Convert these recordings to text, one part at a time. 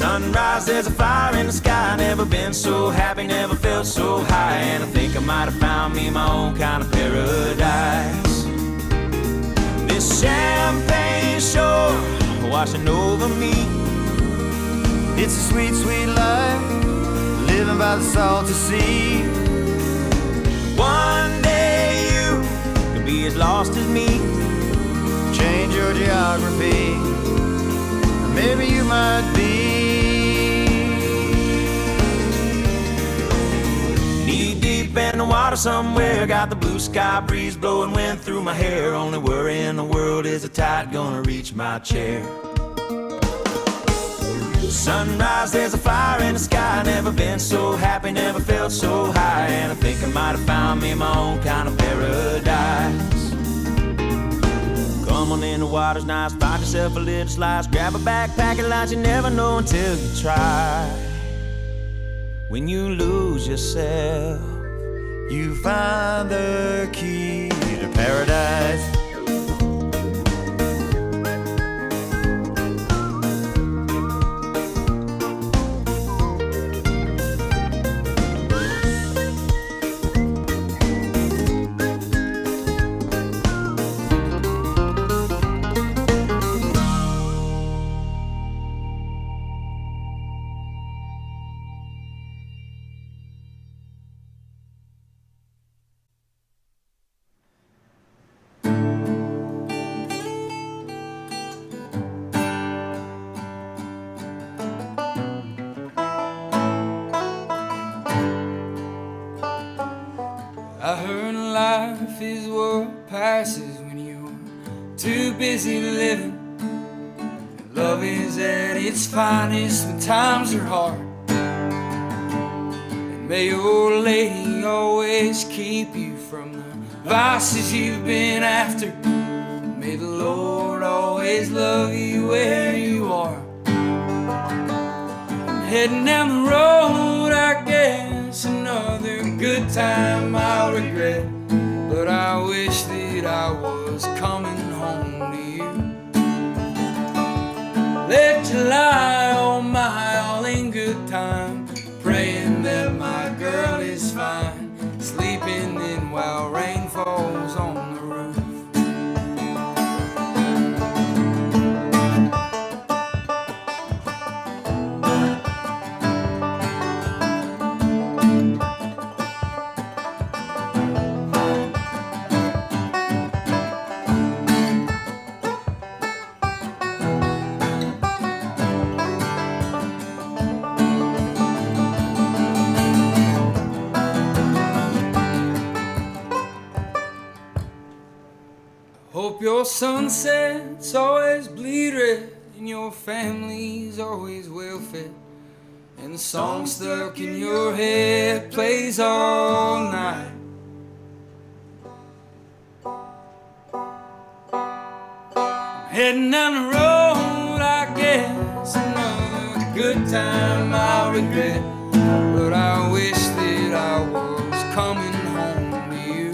Sunrise, there's a fire in the sky. Never been so happy, never felt so high. And I think I might have found me my own kind of paradise. This champagne shore washing over me. It's a sweet, sweet life, living by the salty sea. One day you could be as lost as me. Change your geography, maybe you might be. Knee deep in the water somewhere, got the blue sky breeze blowing wind through my hair. Only worry in the world is the tide gonna reach my chair. Sunrise, there's a fire in the sky. Never been so happy, never felt so high. And I think I might have found me my own kind of paradise. Come on in, the water's nice. Find yourself a little slice. Grab a backpack and lunch. You never know until you try. When you lose yourself, you find the key to paradise. I heard life is what passes when you're too busy living. And love is at its finest when times are hard. And may your lady always keep you from the vices you've been after. May the Lord always love you where you are. I'm heading down the road, I guess, another good time I'll regret. But I wish that I was coming home to you. Let you lie on my all in good time, praying that my girl is fine, sleeping in while rain falls on the roof. Hope your sunsets always bleed red, and your family's always well fed, and the song stuck in your head plays all night. I'm heading down the road, I guess, another good time I'll regret. But I wish that I was coming home to you.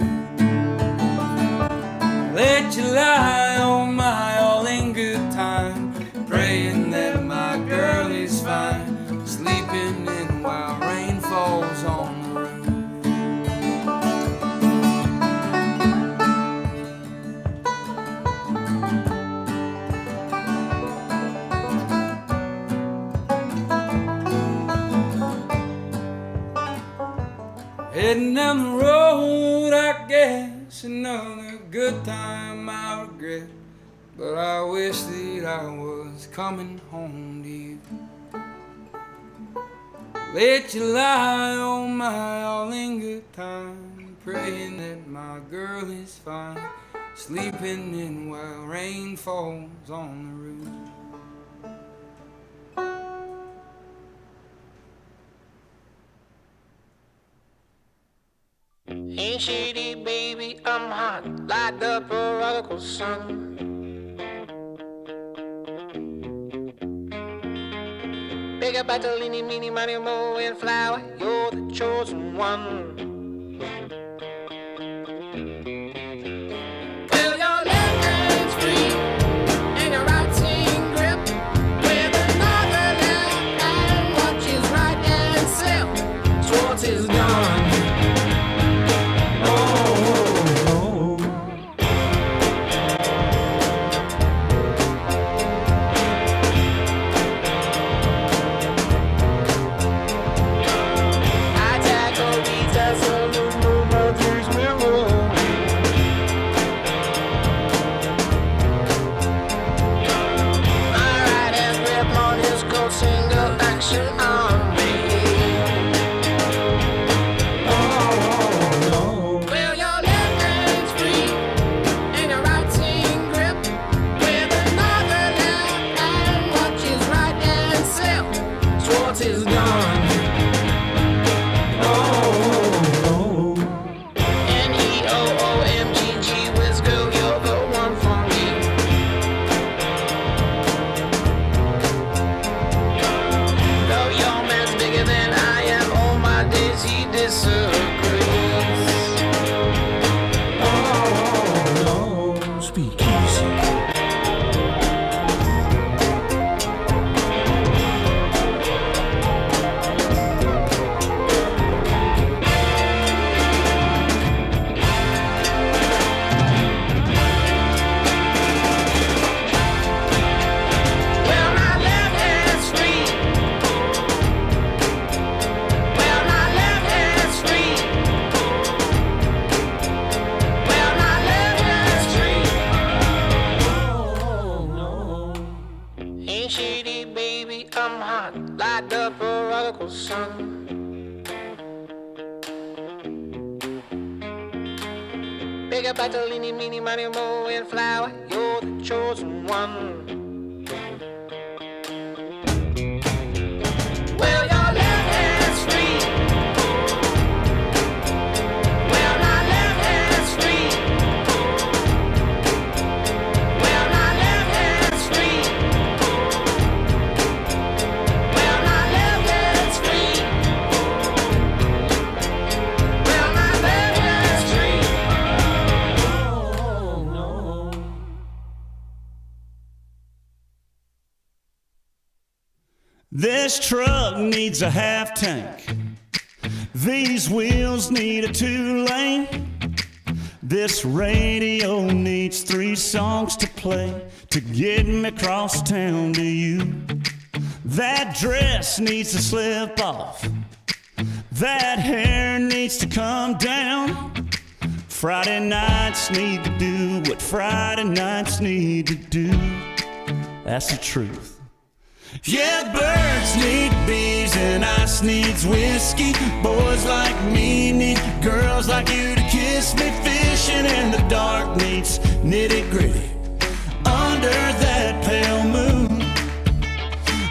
Let you lie on my all in good time, praying that my girl is fine, sleeping in while rain falls on the roof. Heading down the road, I guess, another good time I regret. But I wish that I was coming home to you. Let you lie on my all in good time, praying that my girl is fine, sleeping in while rain falls on the roof. Hey shady baby, I'm hot like the prodigal son. Big up Bartolini, meeny, money, mo, and flower, you're the chosen one. Well, your left hand's free and your right hand grip with another left baby, I'm hot, light up a prodigal son. Big up like a leany, meeny, miny, mo, and flower, you're the chosen one. Well, your left hand's free. Well, my left hand's free. Well, my left hand's free. Well, my left hand's free. Well, my left hand's free. Oh, no. This truck needs a half tank. These wheels need a 2-lane. This radio needs 3 songs to play to get me across town to you. That dress needs to slip off. That hair needs to come down. Friday nights need to do what Friday nights need to do. That's the truth. Yeah, birds need bees and ice needs whiskey. Boys like me need girls like you to kiss me. Fishing in the dark needs nitty-gritty under that pale moon.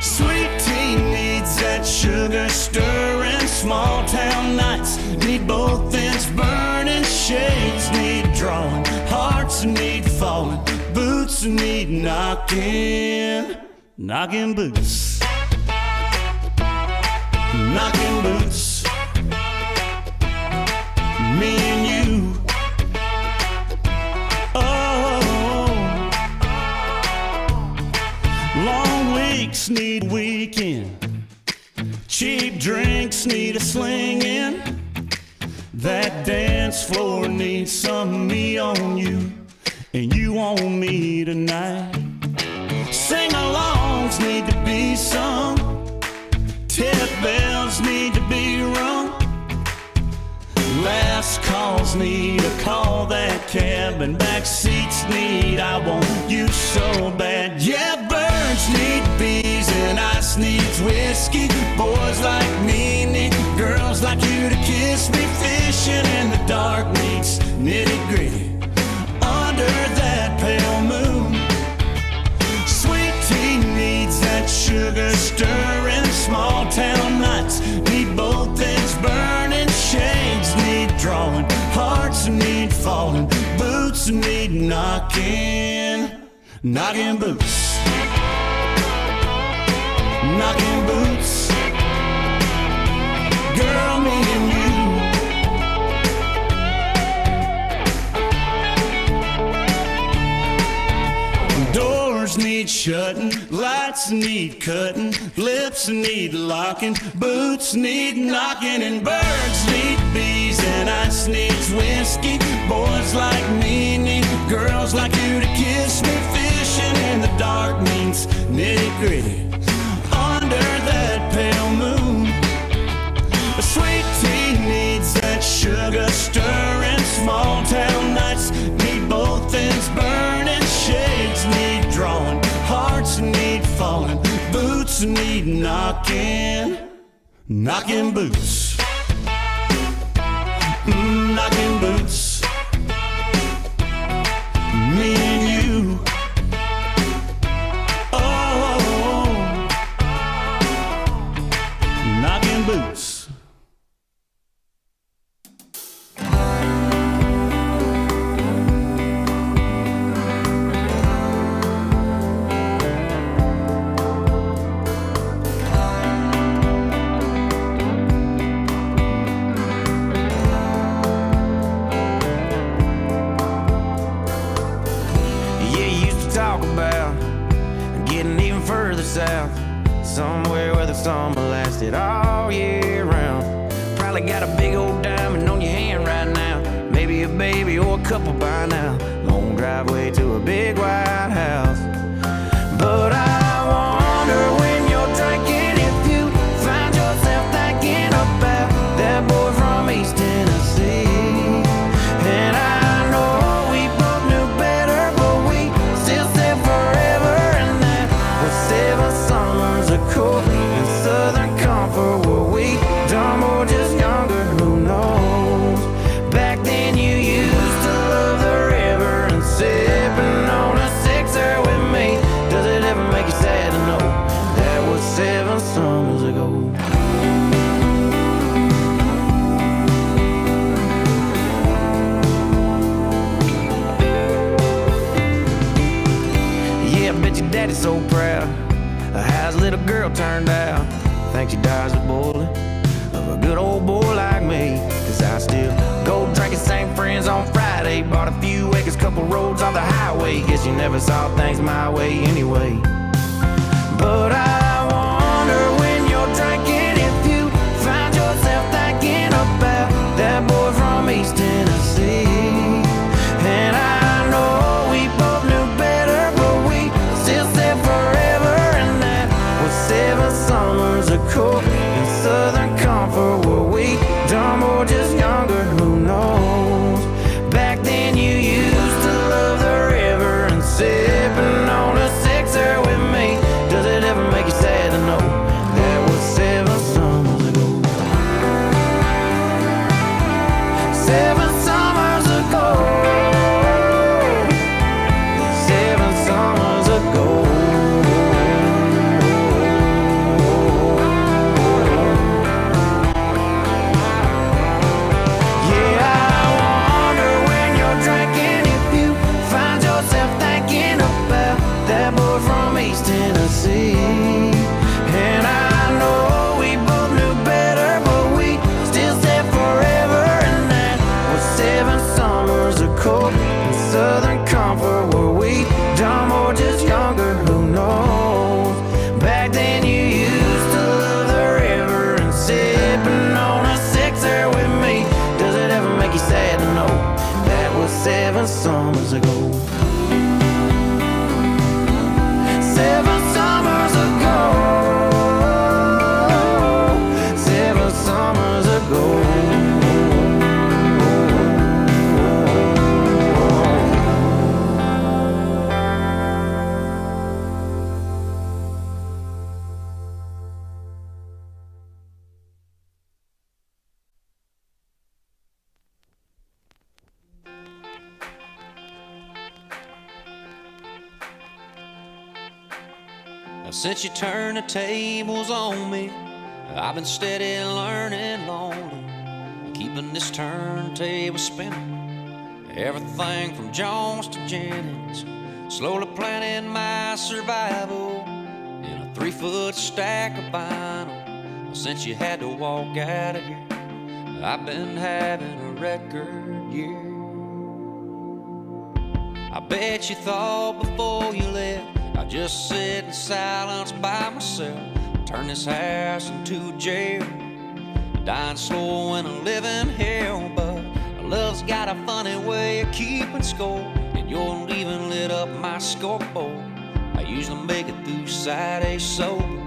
Sweet tea needs that sugar stirring. Small town nights need both ends burning. Shades need drawing, hearts need falling, boots need knocking. Knocking boots, knocking boots, me and you. Oh, long weeks need weekend, cheap drinks need a slinging. That dance floor needs some me on you, and you on me tonight. Sing-alongs need to be sung. Tip bells need to be rung. Last calls need a call. That cab and back seats need I want you so bad. Yeah, birds need bees and ice needs whiskey. Boys like me need girls like you to kiss me. Fishing in the dark needs nitty-gritty under that pale moon. Sugar stirring, small town nights need both ends burning. Shades need drawing, hearts need falling, boots need knocking. Knocking boots, knocking boots. Girl, me and you. Doors need shutting, lights need cutting, lips need locking, boots need knocking, and birds need bees and ice needs whiskey. Boys like me need girls like you to kiss me. Fishing in the dark means nitty-gritty under that pale moon. A sweet tea needs that sugar stirring. Small town nights need both ends burning. Shades need drawing, hearts need falling, boots need knocking. Knocking boots, knocking boots, me and you. Oh, knocking boots. South, somewhere where the summer lasted all year round. Probably got a big old diamond on your hand right now, maybe a baby or a couple by now. Long driveway to a big white house. But I wonder when you're drinking if you find yourself thinking about that boy from East Tennessee. And I know we both knew better, but we still said forever, and that was 7 summers daddy's so proud of how his little girl turned out. Think she dies of boiling of a good old boy like me. Cause I still go drinking, same friends on Friday. Bought a few acres, couple roads off the highway. Guess you never saw things my way anyway. But I wonder when you're drinking if you find yourself thinking about that boy from East Tennessee. And I know we both knew better, but we still said forever. And that was 7 summers ago in Southern Comfort. Were we dumb or just younger? Who knows? Back then you used to love the river and sipping on a sixer with me. Does it ever make you sad to know that was 7 summers ago? 7 summers ago. 7 summers ago. Yeah, I wonder when you're drinking if you find yourself thinking about that boy from East Tennessee. And I know we both knew better, but we still said forever. And that was 7 summers ago in Southern Comfort. Were we dumb or just younger? Who knows? Back then you used to love the river and sipping on a sixer with me. Does it ever make you sad to know that was 7 summers ago? 7 summers ago. 7 summers ago. Since you turned the tables on me, I've been steady learning lonely, keeping this turntable spinning. Everything from Jones to Jennings, slowly planning my survival in a 3-foot stack of vinyl. Since you had to walk out of here, I've been having a record year. I bet you thought before you left I'd just sit in silence by myself, turn this house into jail, dying slow in a living hell. But love's got a funny way of keeping score, and your leaving lit up my scoreboard. I usually make it through Saturday sober.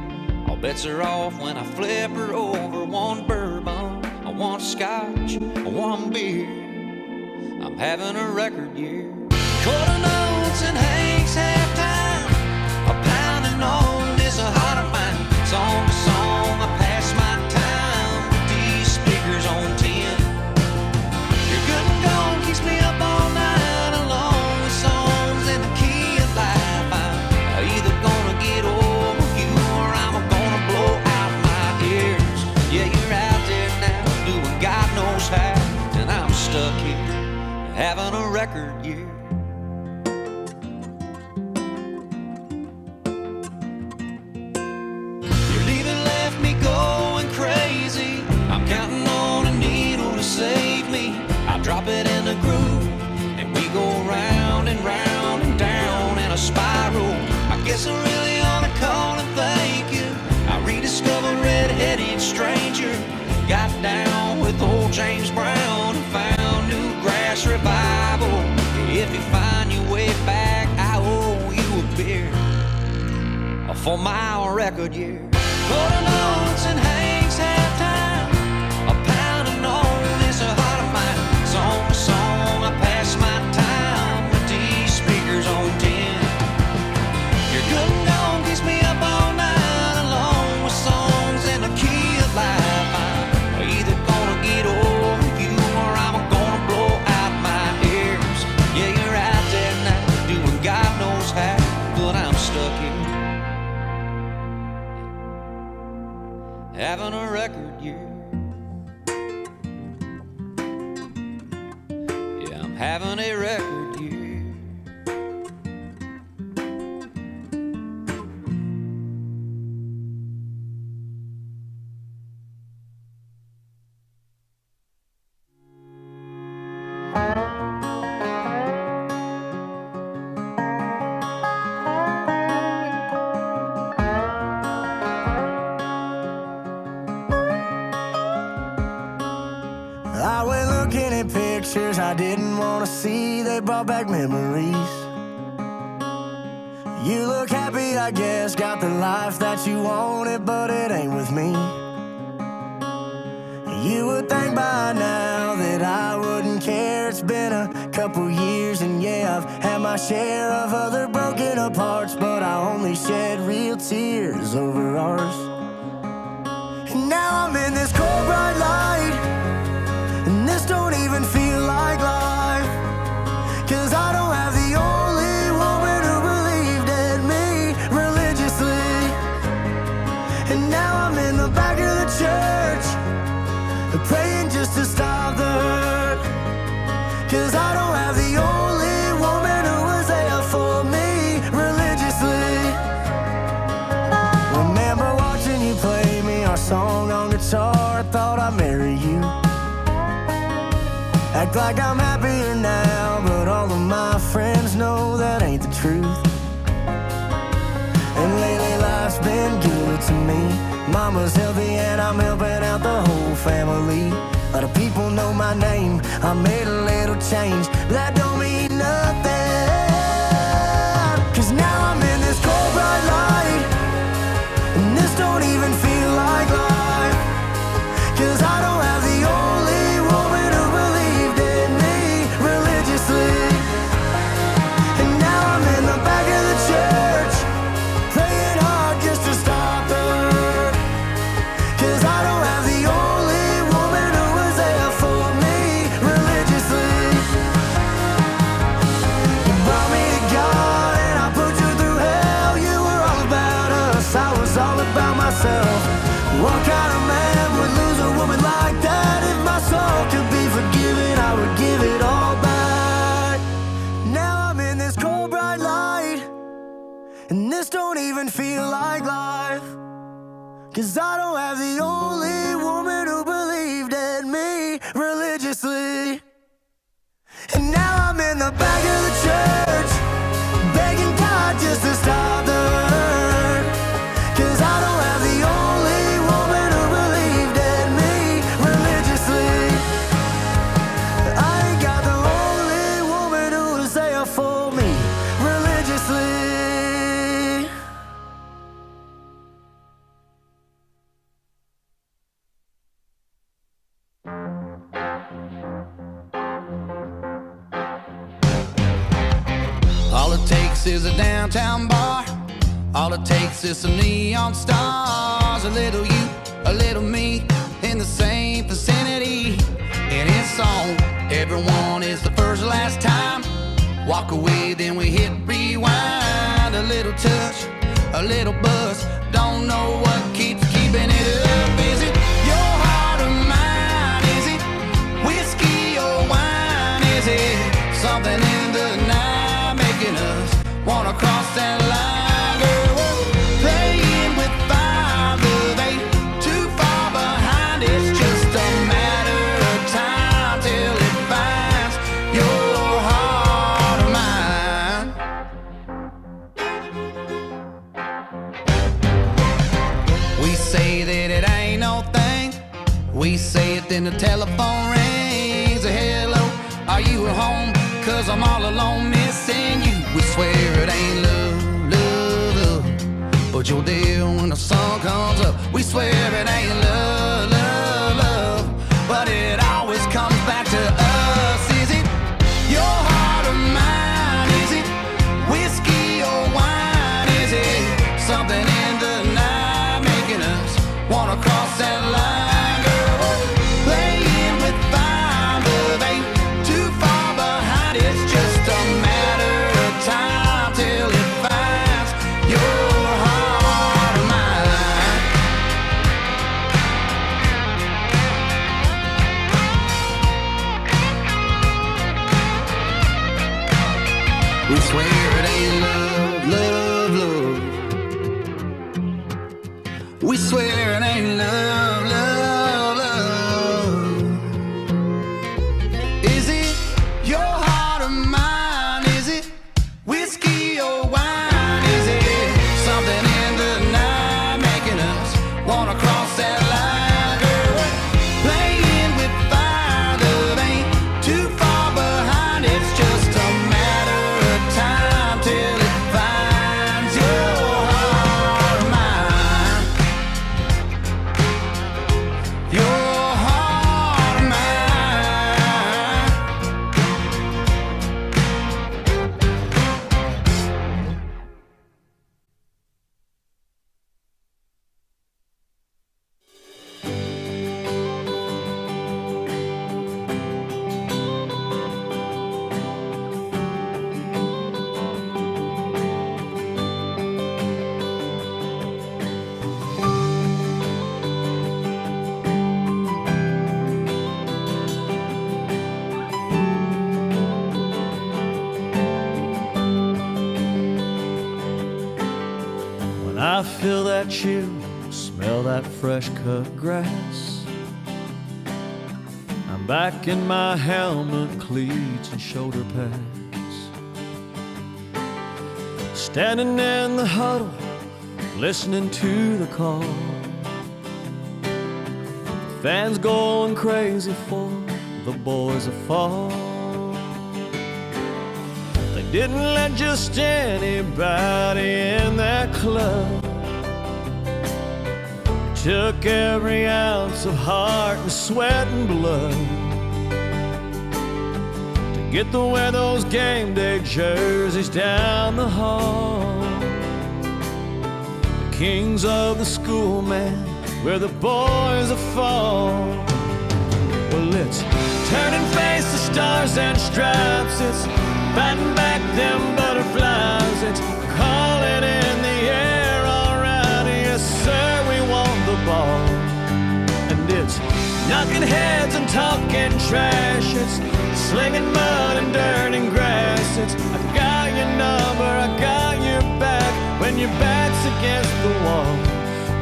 All bets are off when I flip her over. One bourbon, one scotch, one beer. I'm having a record year. Quarter notes and Hank's halftime, a pounding on this heart of mine. Song to song, I pass my time with these speakers on 10. Your good and gone keeps me up all night alone with songs in the key of life. I'm either gonna get over you or I'm gonna blow out my ears. Yeah, you're out there now doing God knows how, and I'm stuck here having a record year. Save me, I'll drop it in the groove, and we go round and round and down in a spiral. I guess I really ought to call and thank you. I rediscovered Red-Headed Stranger, got down with old James Brown, and found new grass revival. If you find your way back, I owe you a beer for my record year. Quarter notes and Hank's halftime, a pounding on a heart of mine. Song to song, I pass my time with these speakers on 10. Your good and gone keeps me up all night alone with songs in the key of life. I'm either gonna get over you or I'm gonna blow out my ears. Yeah, you're out there now doing God knows how, but I'm stuck here having a record year. Having a record year. pictures I didn't want to see, they brought back memories. You look happy, I guess, got the life that you wanted, but it ain't with me. You would think by now that I wouldn't care. It's been a couple years and yeah, I've had my share of other broken apart, but I only shed real tears over ours. And now I'm in this cold bright light, and this don't even feel like life, 'cause I don't have the only woman who believed in me religiously. And now I'm in the back of the church, praying just to stop the hurt, 'cause I don't have the only woman who was there for me religiously. Remember watching you play me our song on guitar, I thought I'd marry you. Act like I'm happier now, but all of my friends know that ain't the truth. And lately life's been good to me. Mama's healthy and I'm helping out the whole family. A lot of people know my name, I made a little change, but that don't mean nothing, 'cause now I'm in this cold bright light, and this don't even feel like life, 'cause I don't have the only woman who believed in me religiously. And now I'm in the back of the church, praying hard just to stop the hurt, 'cause I don't have the only woman who was there for me religiously. You brought me to God and I put you through hell. You were all about us, I was all about myself. What kind of man would lose a woman like that? If my soul could be forgiven, I would give it all back. Now I'm in this cold bright light, and this don't even feel like life, 'cause I don't have the only woman who believed in me religiously. And now I'm in the back of the church, begging God just to stop the hurt, 'cause I don't have the only woman who believed in me religiously. I ain't got the only woman who was there for me religiously. All it takes is a downtown bar. All it takes is some neon stars. A little you, a little me, in the same vicinity. And it's on. Everyone is the first last time. Walk away, then we hit rewind. A little touch, a little buzz. Don't know what keeps keeping it up. Is it your heart or mine? Is it whiskey or wine? Is it something in the night making us wanna cross that line? Girl, we're playing with fire, love ain't too far behind. It's just a matter of time till it finds your heart or mine. We say that it ain't no thing. We say it, then the telephone rings. Hello, are you at home? 'Cause I'm all alone missing you. We swear it ain't love, love, love, but you're there when the sun comes up. We swear it ain't love, love, love, but it always comes back to us. Is it your heart or mine? Is it whiskey or wine? Is it something in the night making us wanna cross that line? Girl, we're playing with fire, love ain't too far behind. It's just a matter of time till it finds your heart or mine. We swear it ain't love, love, love. We swear it ain't love, love, love. Is it your heart or mine? Is it whiskey or wine? Is it something in the night making us wanna cross that line? Girl, we're playing with fire, love ain't too far chill, smell that fresh cut grass. I'm back in my helmet, cleats, and shoulder pads. Standing in the huddle, listening to the call. Fans going crazy for the boys of fall. They didn't let just anybody in that club. Took every ounce of heart and sweat and blood to get to wear those game day jerseys down the hall. The kings of the school, man, where the boys are fall. Well, it's turn and face the stars and stripes. It's fighting back them butterflies. It's calling in the air, all right, yes sir, we want the ball. And it's knocking heads and talking trash. It's slinging mud and dirt and grass. It's I got your number, I got your back. When your back's against the wall,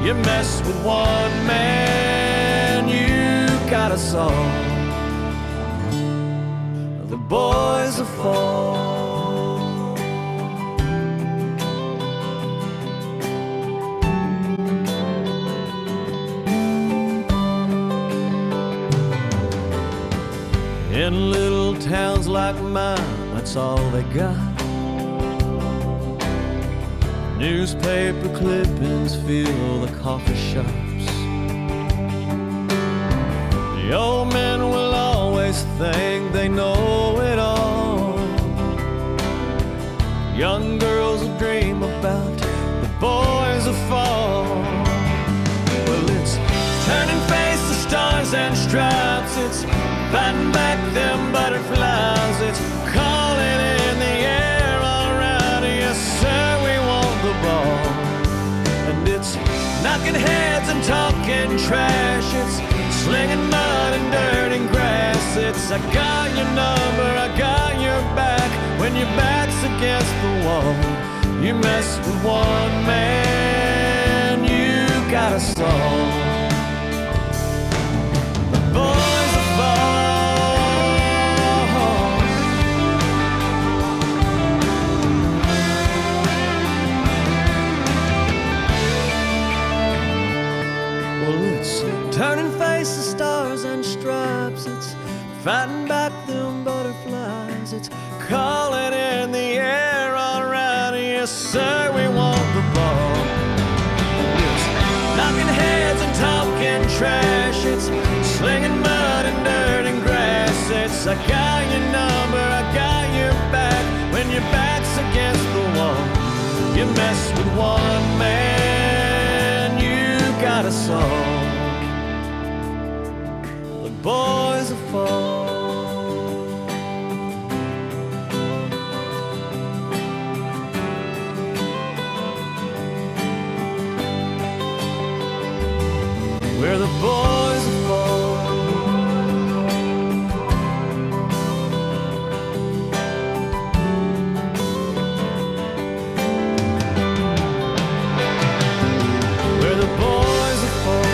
you mess with one man, you got us all. The boys are fall. In little towns like mine, that's all they got. Newspaper clippings fill the coffee shops. The old men will always think they know it all. Young girls will dream about the boys of fall. Well, it's turn and face the stars and stripes. It's fighting back them butterflies. It's calling in the air, all right, yes sir, we want the ball. And it's knocking heads and talking trash. It's slinging mud and dirt and grass. It's I got your number, I got your back. When your back's against the wall, you mess with one man, you got us all. The boys are fall. Turn and face the stars and stripes. It's fighting back them butterflies. It's calling in the air, all right, yes sir, we want the ball. It's knocking heads and talking trash. It's slinging mud and dirt and grass. It's I got your number, I got your back. When your back's against the wall, you mess with one man, you got us all. Boys are fall. We're the boys of fall. We're the boys of fall.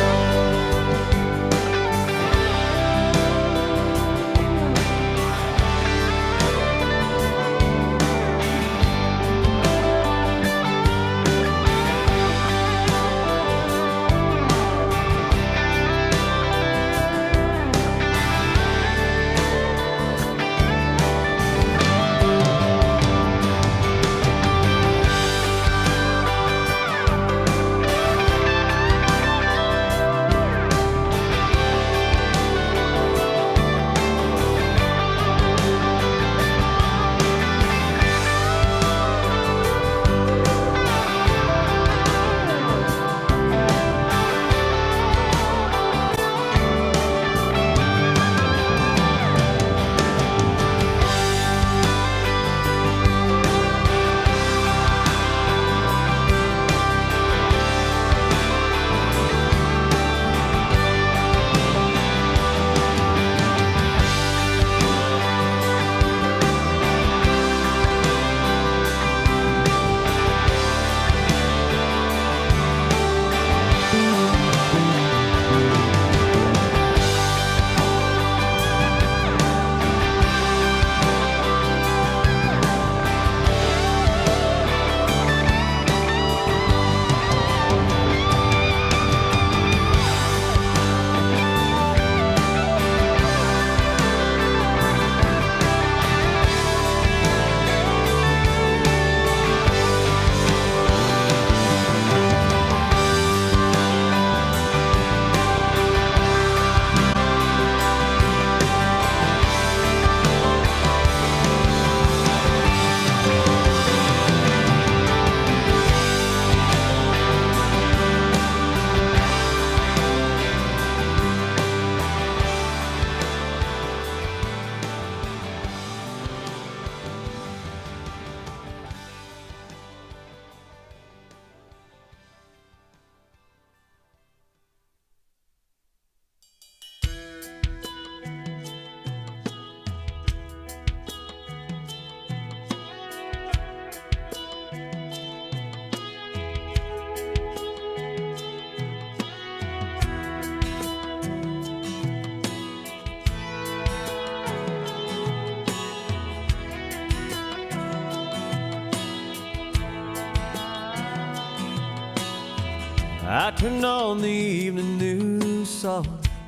turned on the evening news, saw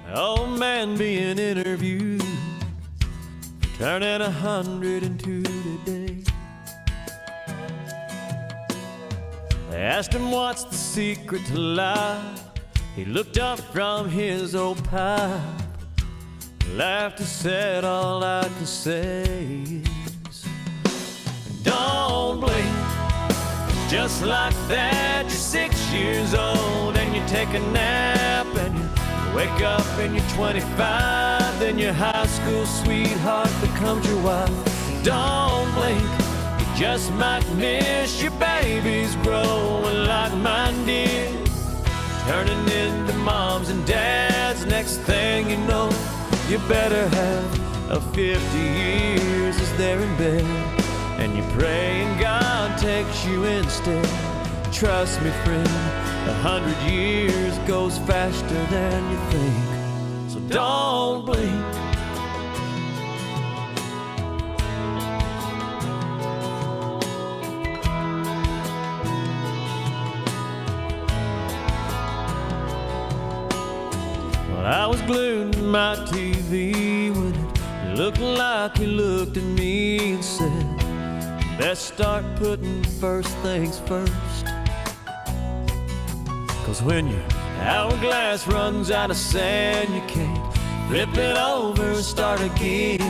an old man being interviewed, turning 102 today. They asked him what's the secret to life. He looked up from his old pipe, laughed and said, all I can say is, don't blink. Just like that, you're 6 years old and you take a nap and you wake up and you're 25. Then your high school sweetheart becomes your wife. Don't blink, you just might miss your babies growing like mine did, turning into moms and dads. Next thing you know, you better have a 50 years as they're in bed, and you pray and God takes you instead. Trust me, friend, 100 years goes faster than you think, so don't blink. Well, I was glued to my TV when it looked like he looked at me and said, best start putting first things first. 'Cause when your hourglass runs out of sand, you can't flip it over and start again.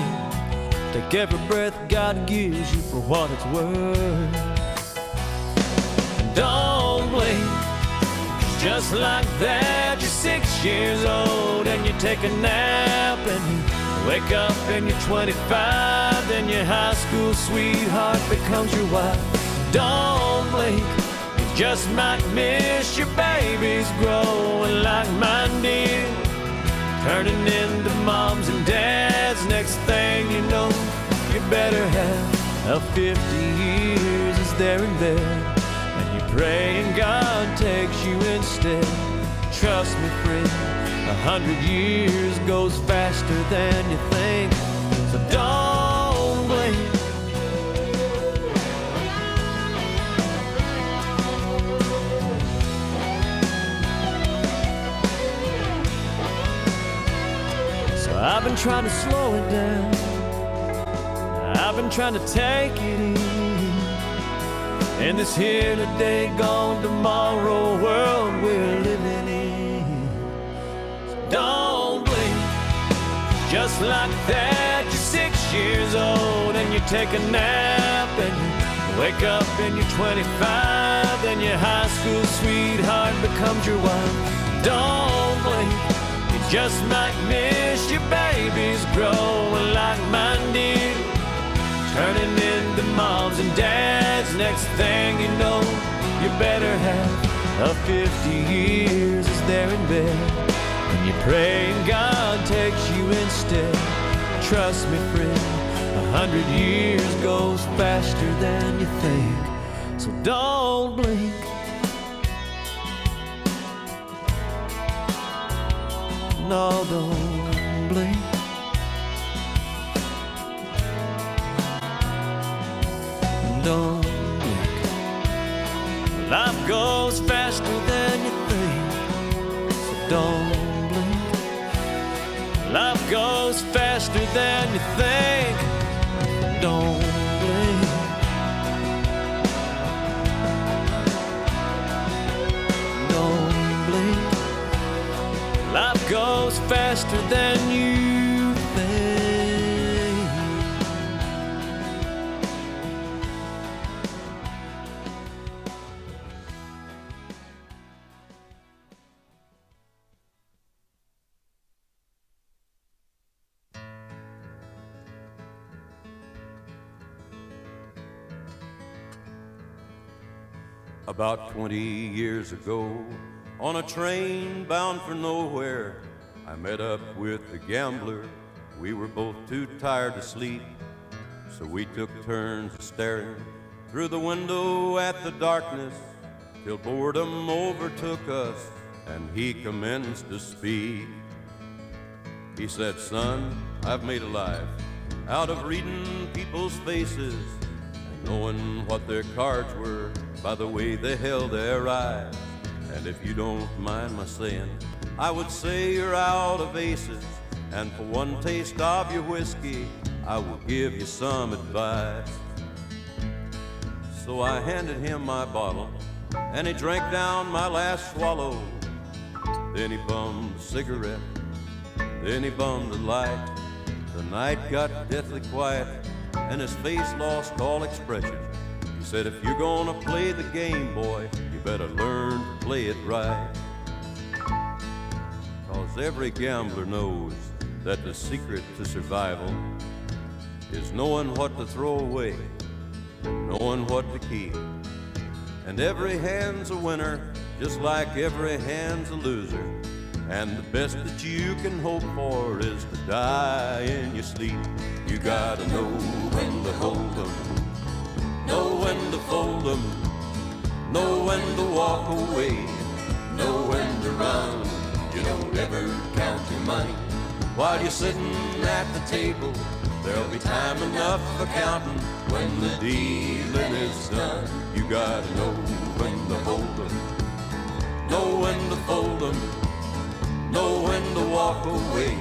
Take every breath God gives you for what it's worth. Don't blink. Just like that, you're 6 years old and you take a nap and you wake up and you're 25. Then your high school sweetheart becomes your wife. Don't blink, you just might miss your babies growing like mine did, turning into moms and dads. Next thing you know, you better have a 50 years as they're in bed, and you pray and God takes you instead. Trust me, friend, 100 years goes faster than you think, so don't blink. So I've been trying to slow it down, I've been trying to take it easy in this here today, gone tomorrow world we're living in. So don't blink. Just like that, you're 6 years old and you take a nap and you wake up and you're 25. Then your high school sweetheart becomes your wife. Don't blink, you just might miss your babies growing like mine did, turning into moms and dads. Next thing you know, you better have a 50 years as they're in bed, and you pray and God takes you instead. Trust me, friend, 100 years goes faster than you think, so don't blink. No, don't blink. Don't blink. Life goes faster than you think, so don't blink. Life goes faster than you think, don't blink. Don't blink. Life goes faster than you think. About 20 years ago, on a train bound for nowhere, I met up with a gambler. We were both too tired to sleep, so we took turns staring through the window at the darkness, till boredom overtook us and he commenced to speak. He said, "Son, I've made a life out of reading people's faces and knowing what their cards were by the way they held their eyes. And if you don't mind my saying, I would say you're out of aces, and for one taste of your whiskey, I will give you some advice. So I handed him my bottle, and he drank down my last swallow. Then he bummed a cigarette, then he bummed a light. The night got deathly quiet, and his face lost all expression. He said, if you're gonna play the game, boy, you better learn to play it right. 'Cause every gambler knows that the secret to survival is knowing what to throw away, knowing what to keep. And every hand's a winner, just like every hand's a loser. And the best that you can hope for is to die in your sleep. You gotta know when to hold 'em, know when to fold 'em, know when to walk away, know when to run. You don't ever count your money while you're sitting at the table. There'll be time enough for counting when the dealing is done. You gotta know when to hold 'em, know when to fold 'em, know when to walk away,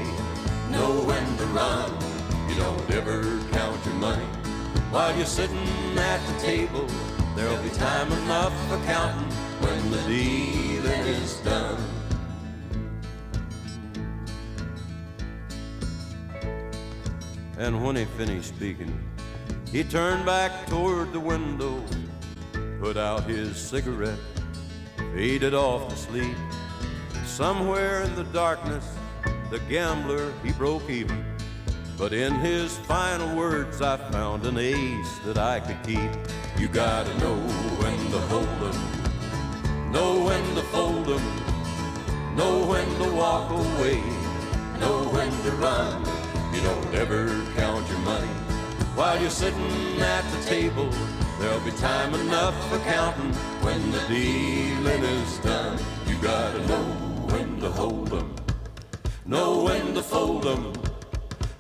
know when to run. You don't ever count your money while you're sitting at the table. There'll be time enough for counting when the dealing is done. And when he finished speaking, he turned back toward the window, put out his cigarette, faded off to sleep. Somewhere in the darkness, the gambler, he broke even. But in his final words, I found an ace that I could keep. You gotta know when to hold 'em, know when to fold 'em, know when to walk away, know when to run. You don't ever count your money while you're sitting at the table. There'll be time enough for counting when the dealing is done. You gotta know when to hold 'em, know when to fold 'em,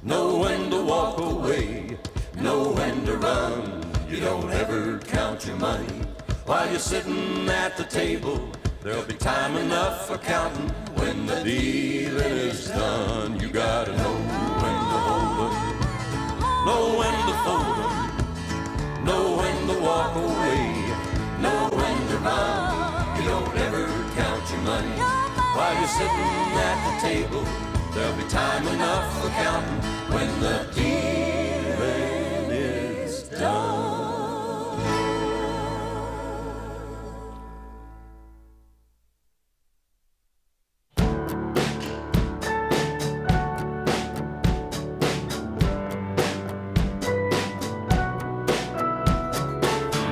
know when to walk away, know when to run. You don't ever count your money while you're sitting at the table. There'll be time enough for counting when the dealing is done. You gotta know when to hold 'em, know when to fold 'em, know when to walk away, know when to run. You don't ever count your money while you're sitting at the table. There'll be time enough for counting when the dealing is done.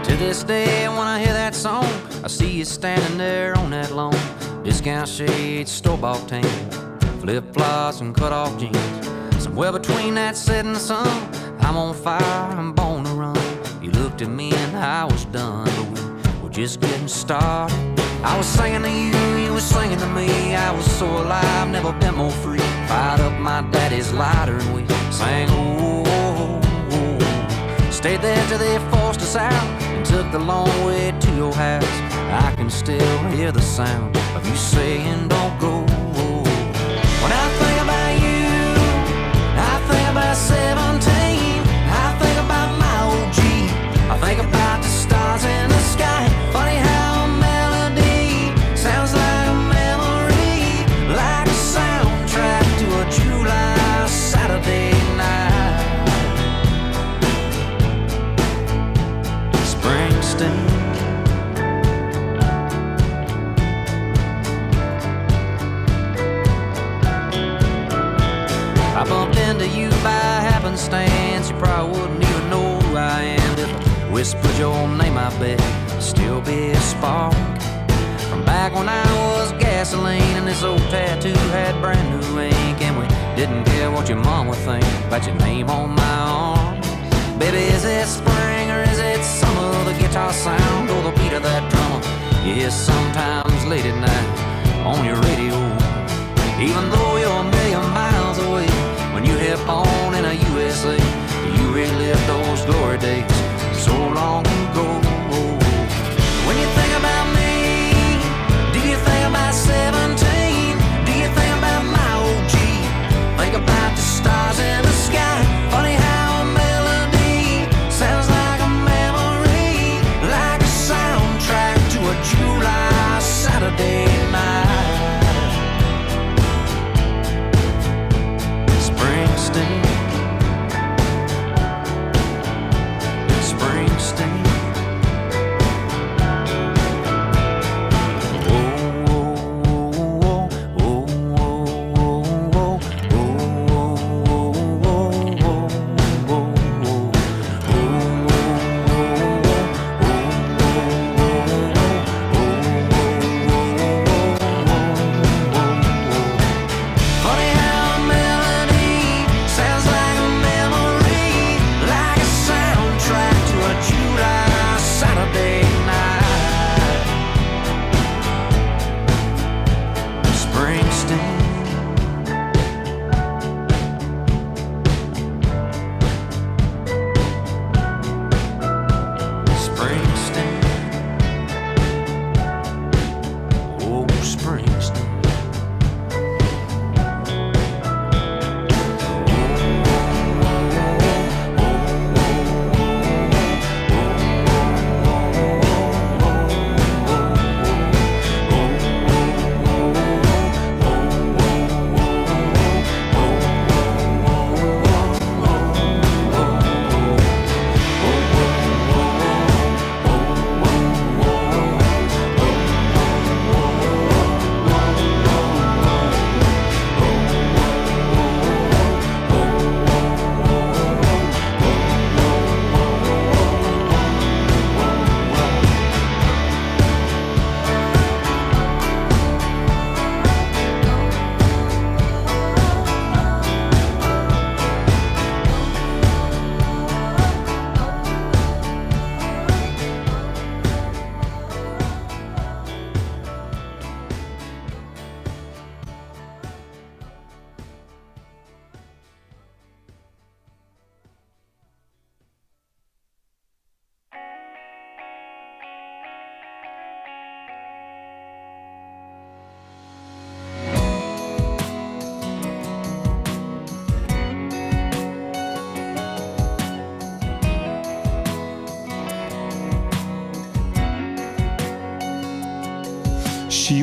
To this day, when I hear that song, I see you standing there on that lawn. Discount shades, store-bought tan, flip-flops and cut-off jeans. Somewhere between that setting the sun, I'm on fire, I'm born to run. You looked at me and I was done, but we were just getting started. I was singing to you, you were singing to me. I was so alive, never been more free. Fired up my daddy's lighter and we sang, oh, oh, oh. Stayed there till they forced us out and took the long way to your house. I can still hear the sound of you saying, don't go. When I think about you, I think about 17. I think about my OG. I think about the stars in the sky. Funny how a melody sounds like a memory, like a soundtrack to a July Saturday night. Springsteen. I bumped into you by happenstance. You probably wouldn't even know who I am. If I whispered your name, I bet it'd still be a spark from back when I was gasoline and this old tattoo had brand new ink. And we didn't care what your mom would think about your name on my arm. Baby, is it spring or is it summer? The guitar sound or the beat of that drummer you hear sometimes late at night on your radio. Even though you're a million miles away, when you hit on in a USA, you relive those glory days so long ago. When you think about me, do you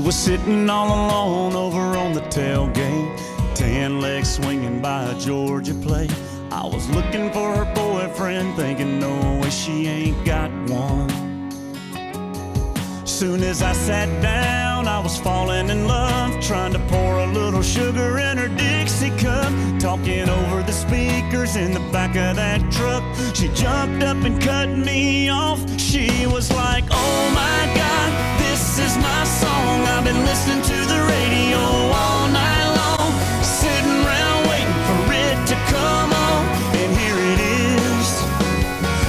was sitting all alone over on the tailgate, tan legs swinging by a Georgia plate. I was looking for her boyfriend, thinking no way she ain't got one. Soon as I sat down, I was falling in love, trying to pour a little sugar in her Dixie cup, talking over the speakers in the back of that truck. She jumped up and cut me off. She was like, oh my God, this is my song. I've been listening to the radio all night long, sitting around waiting for it to come on, and here it is.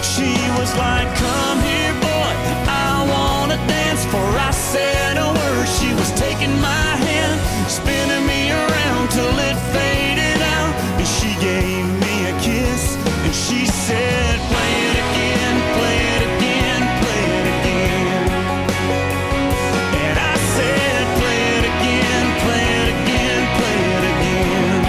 She was like, come here, boy, I wanna dance. Before I said a word, she was taking my hand, spinning me around till it faded out. And she gave me a kiss, and she said, play it again, play it again, play it again. And I said, play it again, play it again, play it again.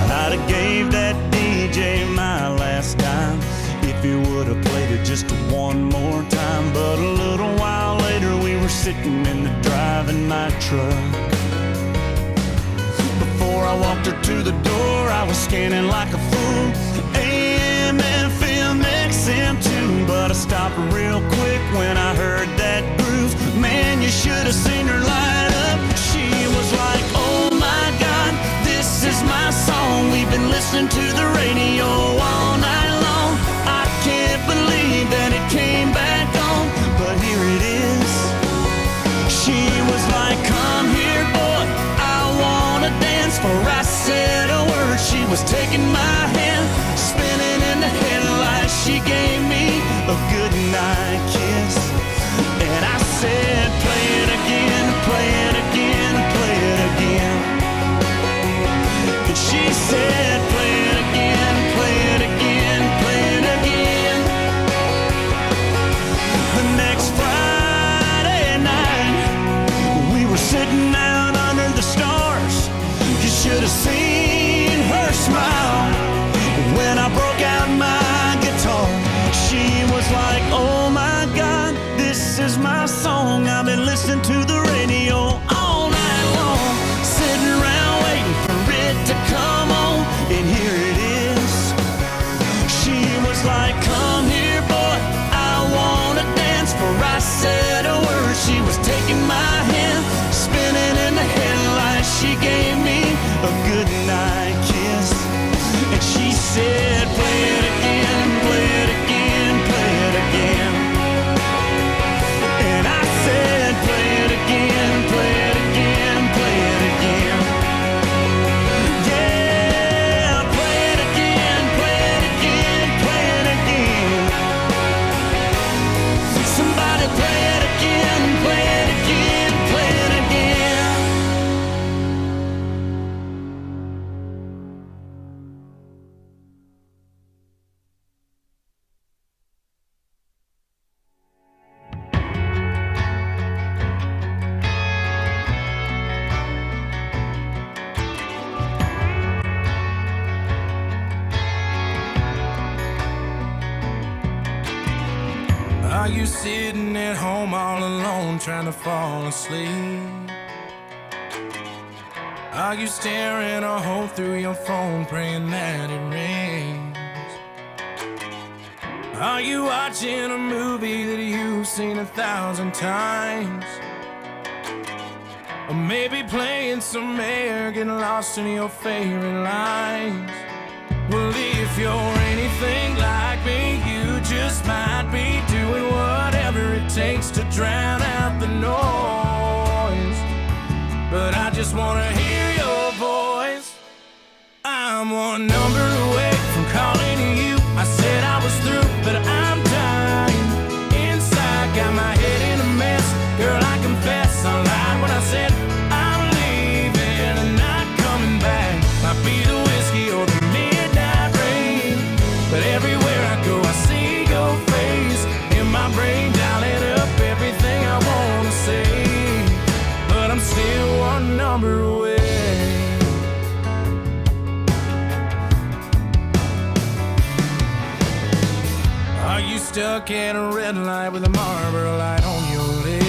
I'd have gave that DJ my last time if he would have played it just one more time. But a little while later we were sitting in the driving my truck. Before I walked her to the door, I was scanning like a fool, AM, FM, XM too. But I stopped real quick when I heard that groove. Man, you should have seen her light up. She was like, oh my God, this is my song. We've been listening to the radio all night long. I can't believe that it came back on, but here it is. She was like, come here, boy, I wanna dance. For I said a word, she was taking my hand, spinning in the headlights. She gave me a goodnight kiss, and I said, play it again, play it again, play it again. And she said, play it again, play it again, play it again. The next Friday night, we were sitting out under the stars. You should have seen her smile when I broke out my guitar. She was like, oh my God, this is my song. I've been listening to the radio all night long, sitting around waiting for it to come on, and here it is. She was like, come here, boy, I wanna dance. For I said a word, she was taking my hand, spinning in the headlights. She gave me a goodnight kiss, and she said, play it again, play it again, play it again. And I said, play it again, play it again, play it again. Yeah, play it again, play it again, play it again. Somebody play it again, play it again, play it again. Are you sitting at home all alone trying to fall asleep? Are you staring a hole through your phone praying that it rains? Are you watching a movie that you've seen 1,000 times? Or maybe playing some air, getting lost in your favorite lines? Well, if you're anything like me, you just might be doing whatever it takes to drown out the noise. But I just wanna hear your voice. I'm one number away from calling you. I said I was through, but I'm dying inside, got my head in a mess. Girl, I confess I lied when I said I'm leaving and not coming back. Might be the whiskey or the midnight rain, but everywhere I go I see your face in my brain, dialing up everything I wanna say. But I'm still one number away. Are you stuck at a red light with a Marlboro light on your lip?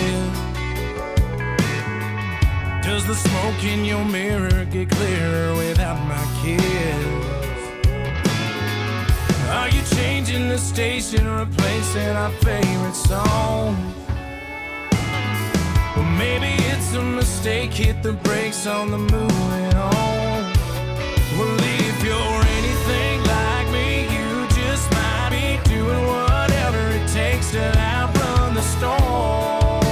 Does the smoke in your mirror get clearer without my kiss? Are you changing the station, replacing our favorite song? Well, maybe it's a mistake, hit the brakes on the moving on. Well, if you're anything like me, you just might be doing whatever it takes to outrun the storm.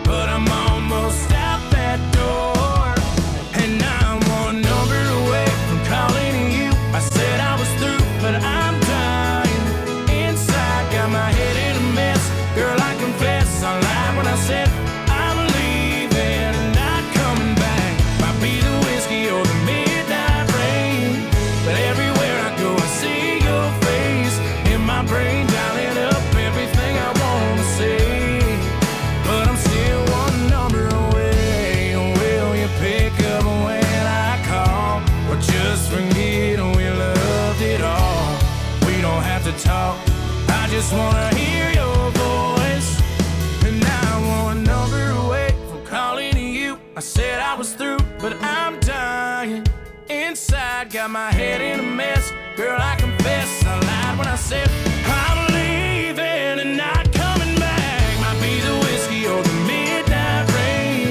But I'm almost out that door, and I'm one number away from calling you. I said I was through, but I'm dying inside, got my head in a mess. Girl, I confess, I lied when I said I'm leaving and not coming back. Might be the whiskey or the midnight rain, but everywhere I go I see your face in my brain, dialing up everything I wanna say. But I'm still one number away. Will you pick up when I call, or just forget we loved it all? We don't have to talk, I just wanna hear your voice. And now I'm one number away from calling you. I said I was through, but I'm dying inside, got my head in a mess. Girl, I confess, I lied when I said I'm leaving and not coming back. Might be the whiskey or the midnight rain,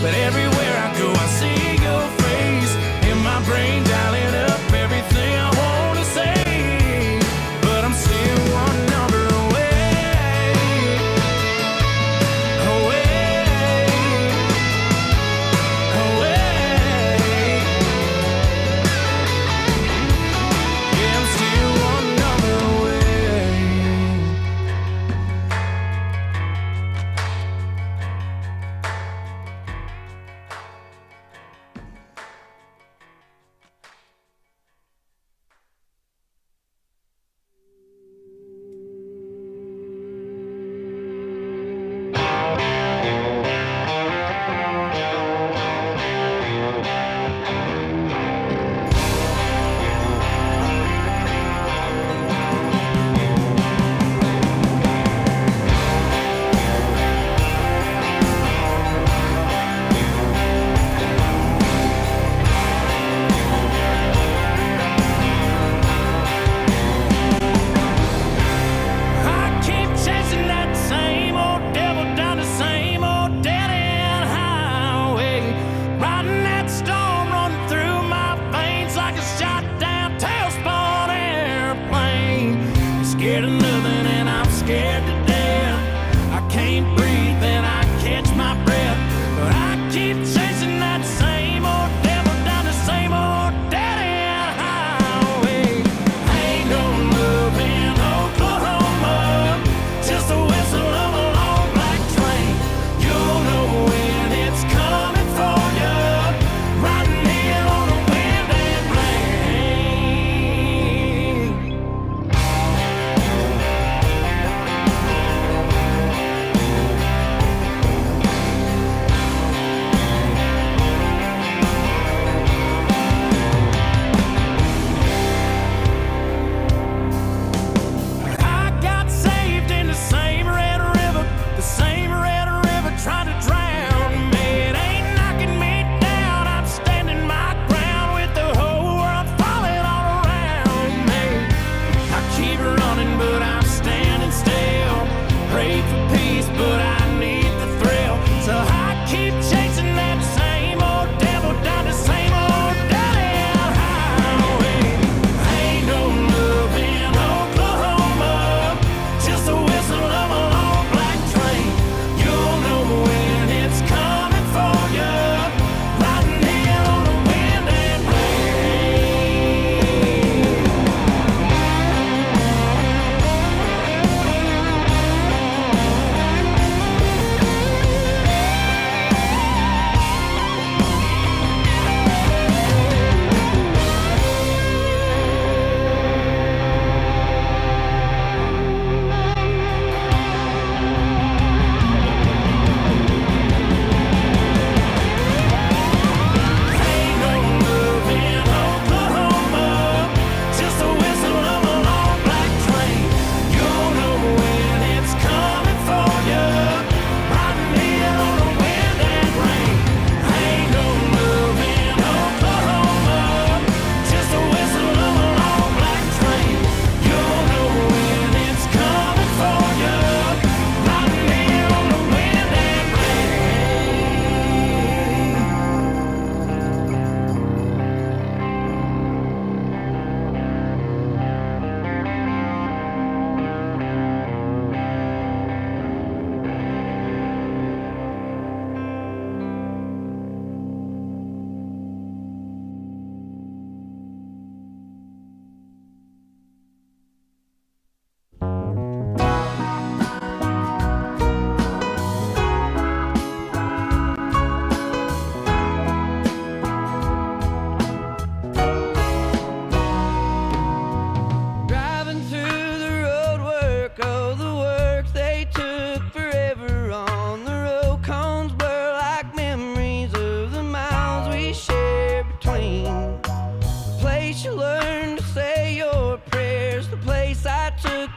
but everywhere I go I see your face in my brain, dialing up everything I wanna say. But I'm still one number away, away, away. Yeah, I'm still one number away.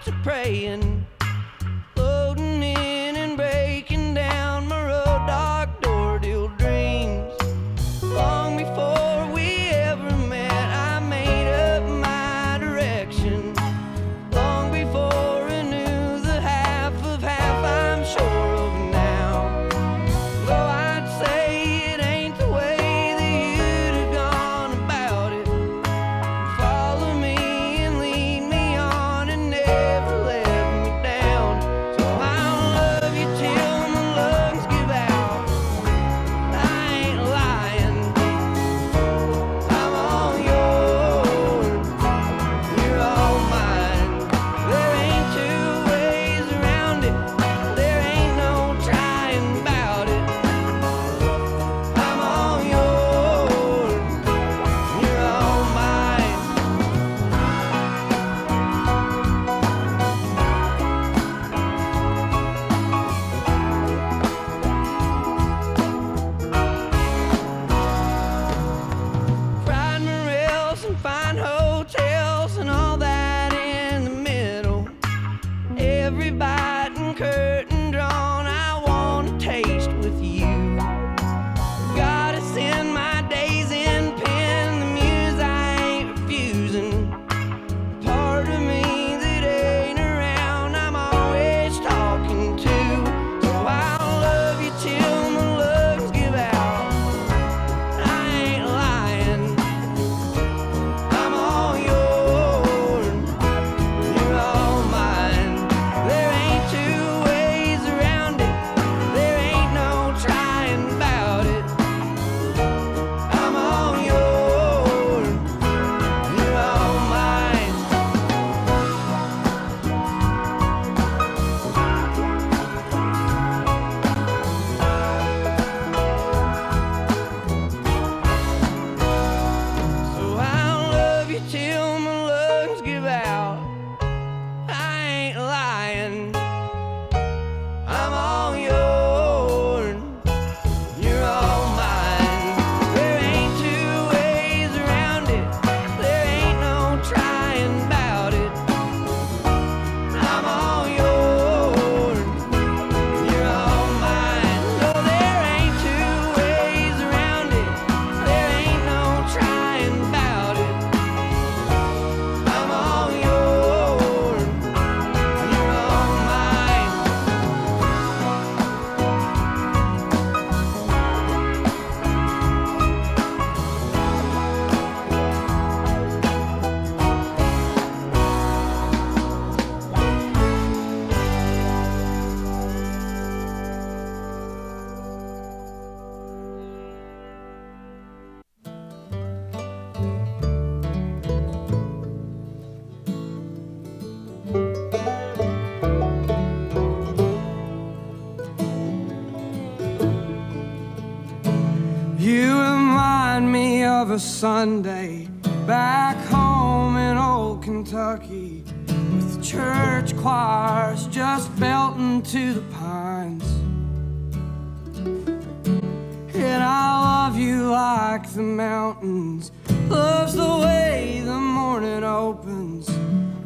to praying, loading in and breaking down my road dog door deal dreams. Long before we ever met, I made up my direction. Long before I knew the half of half I'm sure of now. Though I'd say it ain't the way that you'd have gone about it. Follow me and lead me on and never let me down. So I'll love you till my lungs give out. I ain't lying. I'm all yours. You're all mine. There ain't two ways around it. There ain't no trying about it. I'm all yours. You're all mine. Ride my rails and find hotels and all that in the middle. Every bite and curtain drawn I want to taste with you. Gotta send my days in pen, the muse I ain't refusing. Part of me that ain't around I'm always talking to. So I'll love you till my lungs give out. I ain't lying. I'm all yours. You're all mine. There ain't two ways around it. There ain't no trying about it. I'm all yours. You're all mine. So I'll love you till my lungs give out. I ain't lying. I'm all yours. You're all mine. There ain't two ways around it. There ain't no trying about it. I'm all yours. You're all mine. No, there ain't two ways around it. There ain't no trying about it. I'm all yours. You're all mine. You remind me of a Sunday back home in old Kentucky, with the church choirs just belting to the pines. And I love you like the mountains loves the way the morning opens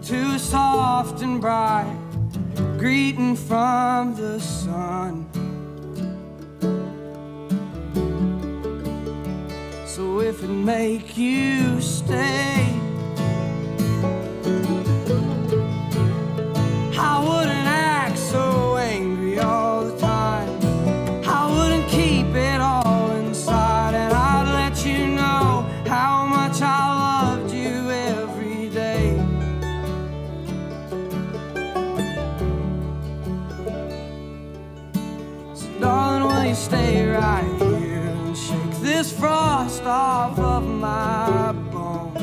to a soft and bright greeting from the sun. So if it make you stay, I wouldn't act so angry all the time. I wouldn't keep it all inside, and I'd let you know how much I loved you every day. So darling, will you stay right here and shake this frost off of my bones?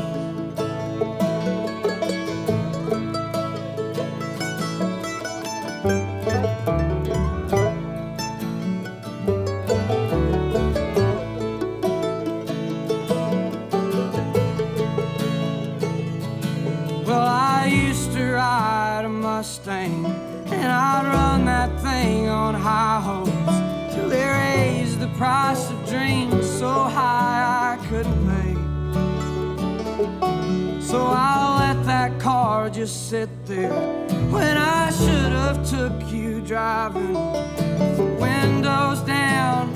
Well, I used to ride a Mustang, and I'd run that thing on high hopes till they raised the price of dreams so high I couldn't pay. So I let that car just sit there when I should have took you driving with the windows down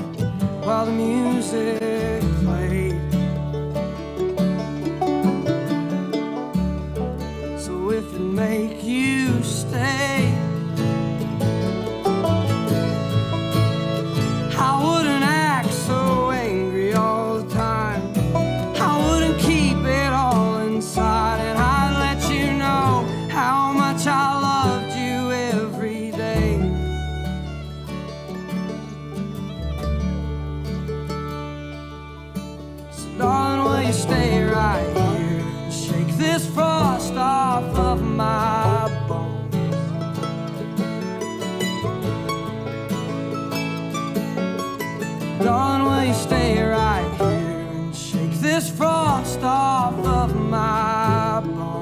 while the music played. So if it make you stay, I wouldn't act so angry all the time. I wouldn't keep it all inside, and I'd let you know how much I loved you every day. So darling, will you stay right here and shake this frost off of my bones? Darling, will you stay right here and shake this frost off of my bones?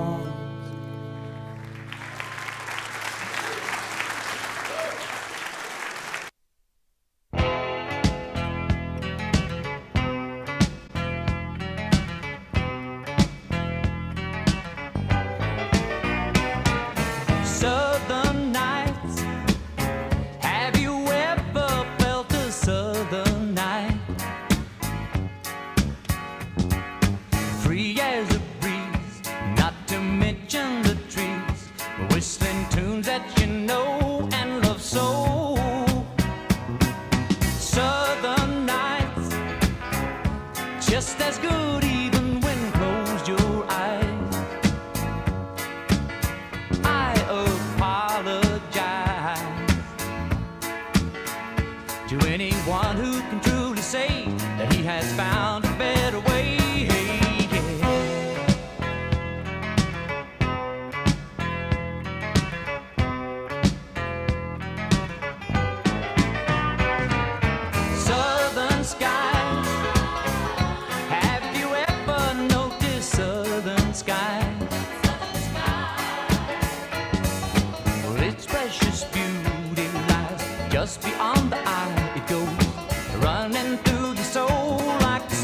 Southern nights. Have you ever felt a southern night? Free as a breeze, not to mention the trees, whistling tunes that you know and love so. Southern nights, just as good even when closed your eyes. I apologize to anyone who can truly say that he has found a better way. Southern skies, have you ever noticed southern skies? Well, its precious beauty lies just beyond the eye. It goes running through your soul like the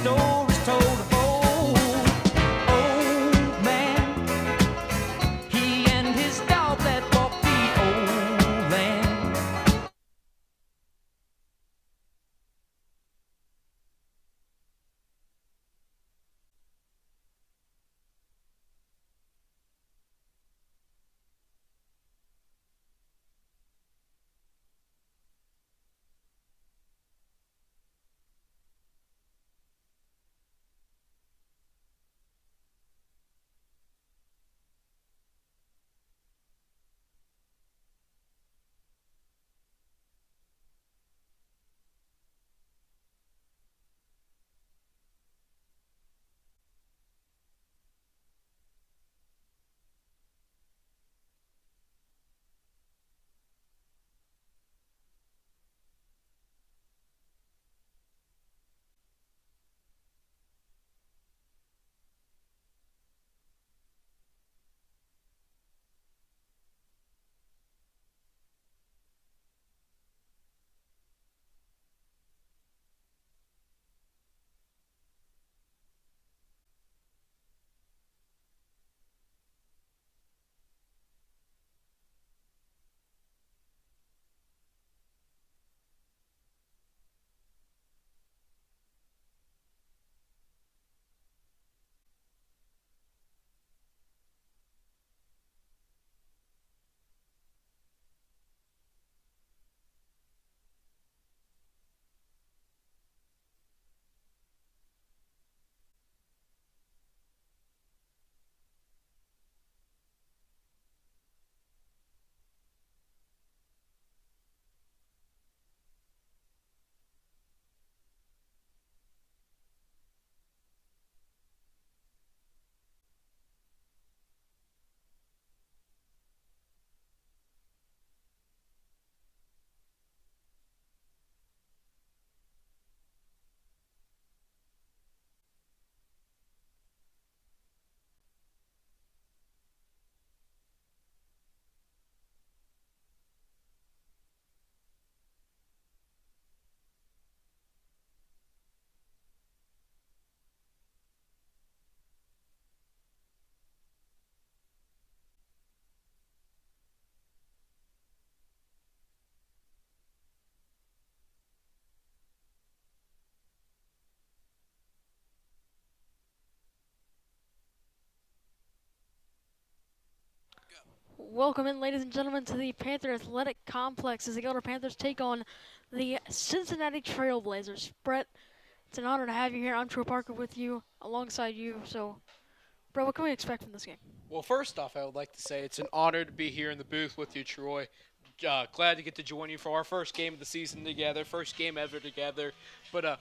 Welcome in, ladies and gentlemen, to the Panther Athletic Complex as the Elder Panthers take on the Cincinnati Trailblazers. Brett, it's an honor to have you here. I'm Troy Parker with you, alongside you. So, Brett, what can we expect from this game? Well, first off, I would like to say it's an honor to be here in the booth with you, Troy. Glad to get to join you for our first game of the season together, first game ever together. But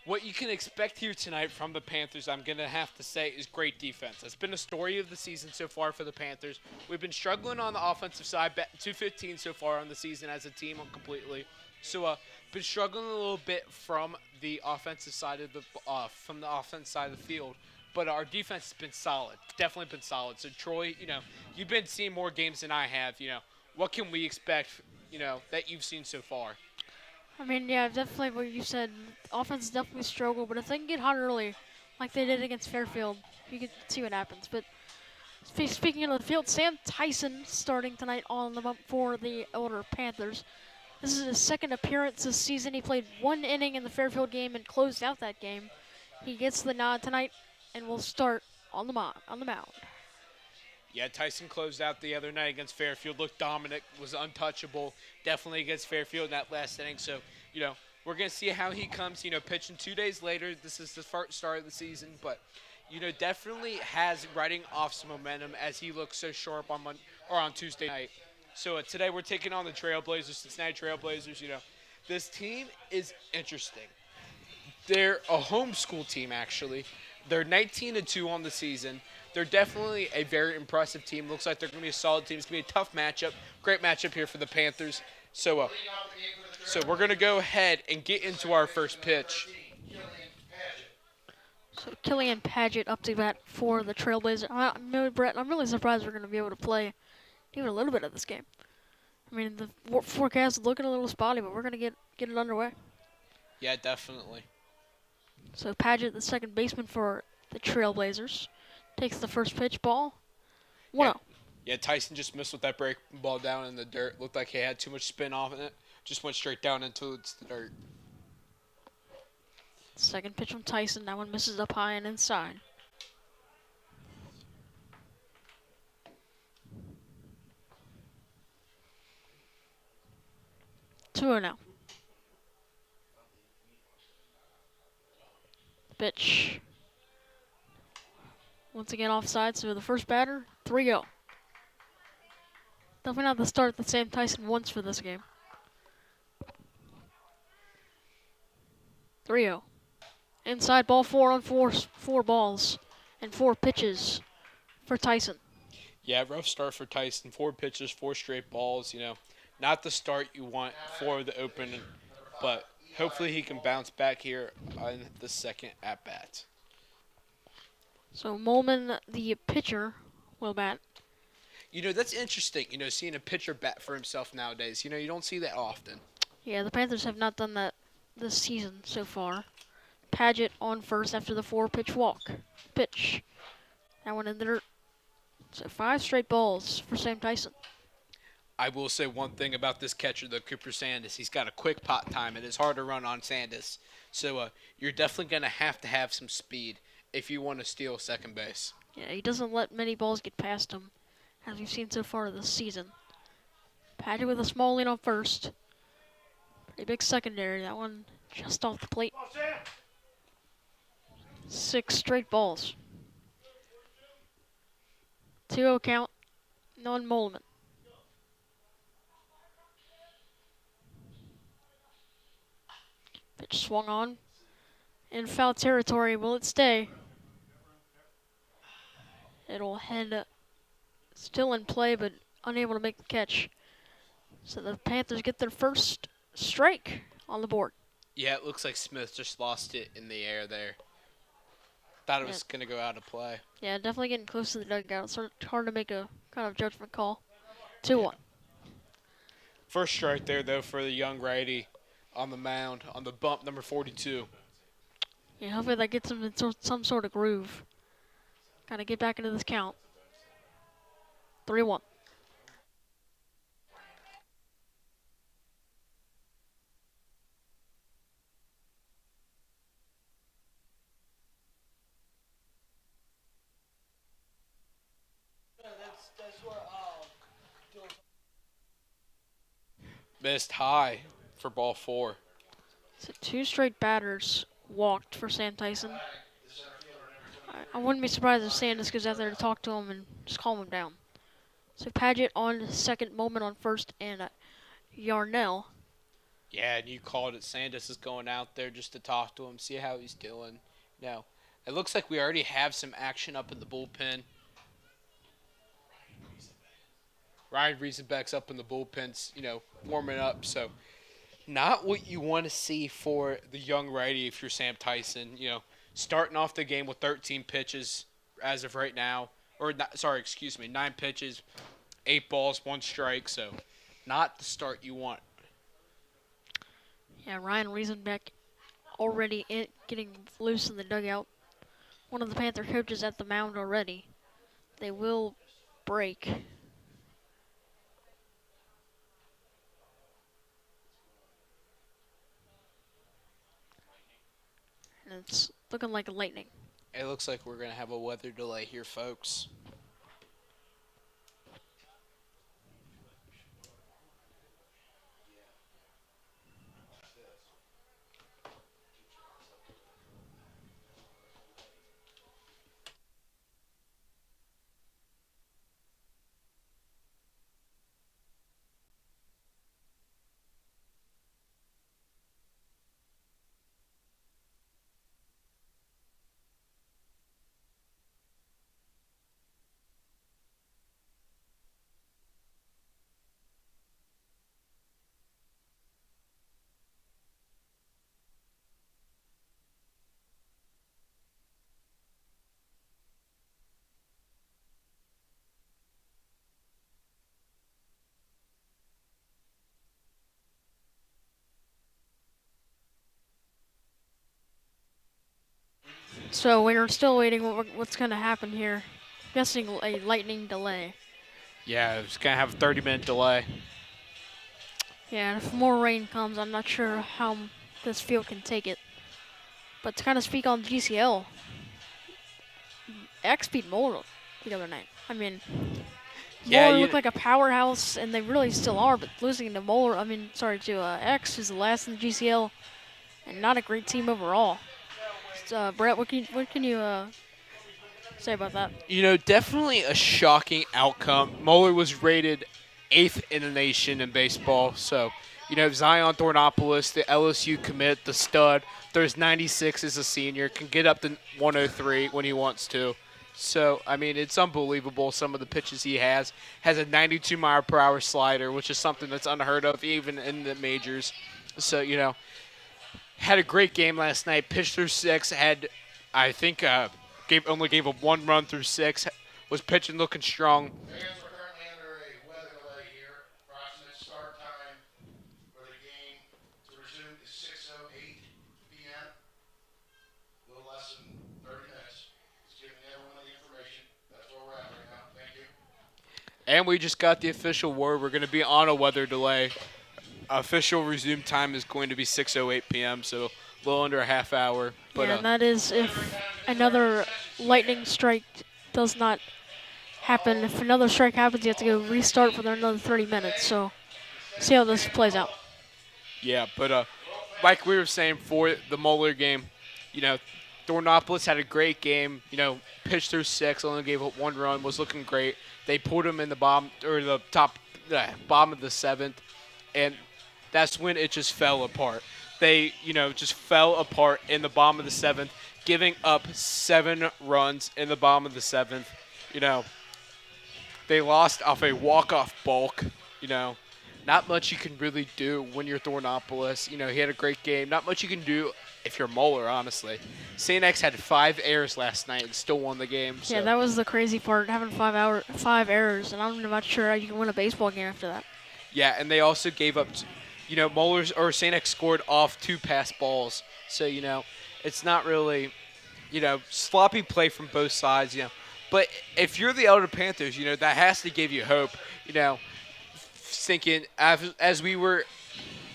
what you can expect here tonight from the Panthers, I'm going to have to say, is great defense. That's been a story of the season so far for the Panthers. We've been struggling on the offensive side, 215 so far on the season as a team completely. So, been struggling a little bit from the offensive side of the field. But our defense has been solid, definitely been solid. So, Troy, you've been seeing more games than I have. What can we expect, that you've seen so far? I mean, yeah, definitely what you said. Offense definitely struggle, but if they can get hot early, like they did against Fairfield, you can see what happens. But speaking of the field, Sam Tyson starting tonight on the bump for the Elder Panthers. This is his second appearance this season. He played one inning in the Fairfield game and closed out that game. He gets the nod tonight and will start on the mound. Yeah, Tyson closed out the other night against Fairfield, looked dominant, was untouchable, definitely against Fairfield in that last inning. So, we're going to see how he comes, pitching 2 days later. This is the first start of the season, but, definitely has riding off some momentum as he looks so sharp on Tuesday night. So today we're taking on the Trailblazers, Cincinnati Trailblazers. This team is interesting. They're a homeschool team, actually. They're 19-2 on the season. They're definitely a very impressive team. Looks like they're going to be a solid team. It's going to be a tough matchup. Great matchup here for the Panthers. So we're going to go ahead and get into our first pitch. So Killian Paget up to bat for the Trailblazers. Brett, I'm really surprised we're going to be able to play even a little bit of this game. I mean, the forecast is looking a little spotty, but we're going to get it underway. Yeah, definitely. So Paget, the second baseman for the Trailblazers, takes the first pitch. Ball 1-0. Yeah, Tyson just missed with that break ball down in the dirt. Looked like he had too much spin off in it. Just went straight down into the dirt. Second pitch from Tyson. That one misses up high and inside. Two now. Pitch. Once again offside, so the first batter, 3-0. Definitely not the start that Sam Tyson wants for this game. 3-0. Inside ball 4 on 4 balls and 4 pitches for Tyson. Yeah, rough start for Tyson. 4 pitches, 4 straight balls. Not the start you want for the opening, but hopefully he can bounce back here on the second at bat. So Molman, the pitcher, will bat. That's interesting. Seeing a pitcher bat for himself nowadays. You don't see that often. Yeah, the Panthers have not done that this season so far. Paget on first after the 4-pitch walk. Pitch. That one in the dirt. So 5 straight balls for Sam Tyson. I will say one thing about this catcher, though, Cooper Sandus. He's got a quick pot time. It is hard to run on Sandus. So you're definitely going to have some speed if you want to steal second base. Yeah, he doesn't let many balls get past him, as we've seen so far this season. Paget with a small lead on first. Pretty big secondary. That one just off the plate. 6 straight balls. 2-0 count. No Molman. Pitch swung on. In foul territory. Will it stay? It'll head still in play, but unable to make the catch. So the Panthers get their first strike on the board. Yeah, it looks like Smith just lost it in the air there. Thought it was going to go out of play. Yeah, definitely getting close to the dugout. It's hard to make a kind of judgment call. 2-1. First strike there, though, for the young righty on the mound, on the bump, number 42. Yeah, hopefully that gets him in some sort of groove. Got to get back into this count. 3-1. That's where Missed high for ball 4. So 2 straight batters walked for Sam Tyson. I wouldn't be surprised if Sandus goes out there to talk to him and just calm him down. So Paget on second, Moment on first, and Yarnell. Yeah, and you called it. Sandus is going out there just to talk to him, see how he's doing. It looks like we already have some action up in the bullpen. Ryan Riesenbeck's up in the bullpens, warming up. So not what you want to see for the young righty if you're Sam Tyson. Starting off the game with 13 pitches as of right now. Or, 9 pitches, 8 balls, 1 strike. So not the start you want. Yeah, Ryan Riesenbeck already getting loose in the dugout. One of the Panther coaches at the mound already. They will break. And it's looking like lightning. It looks like we're going to have a weather delay here, folks. So we're still waiting what's going to happen here. Guessing a lightning delay. Yeah, it's going to have a 30-minute delay. Yeah, and if more rain comes, I'm not sure how this field can take it. But to kind of speak on GCL, X beat Moeller the other night. I mean, Moeller looked like a powerhouse, and they really still are, but losing to X, who's the last in the GCL, and not a great team overall. Brett, what can you say about that? Definitely a shocking outcome. Moeller was rated 8th in the nation in baseball. So, Zion Thornopoulos, the LSU commit, the stud, throws 96 as a senior, can get up to 103 when he wants to. So, it's unbelievable some of the pitches he has. Has a 92-mile-per-hour slider, which is something that's unheard of even in the majors. So, had a great game last night. Pitched through 6. Had, I think, only gave up 1 run through 6. Was pitching looking strong. Fans are currently under a weather delay here. Approximate start time for the game to resume is 6:08 p.m. A little less than 30 minutes. Just giving everyone the information. That's where we're at right now. Thank you. And we just got the official word. We're going to be on a weather delay. Official resume time is going to be 6:08 p.m., so a little under a half hour. But, and that is if another lightning strike does not happen. If another strike happens, you have to go restart for another 30 minutes. So see how this plays out. Yeah, but like we were saying for the Moeller game, Thornopoulos had a great game. Pitched through 6, only gave up 1 run, was looking great. They put him in the bottom of the 7th, and that's when it just fell apart. They, just fell apart in the bottom of the 7th, giving up 7 runs in the bottom of the 7th. They lost off a walk-off balk. Not much you can really do when you're Thornopoulos. He had a great game. Not much you can do if you're Moeller, honestly. St. X had 5 errors last night and still won the game. Yeah, that was the crazy part, having 5 errors, and I'm not sure how you can win a baseball game after that. Yeah, and they also gave up, St. X scored off 2 pass balls. So, it's not really, sloppy play from both sides, But if you're the Elder Panthers, that has to give you hope, thinking as we were,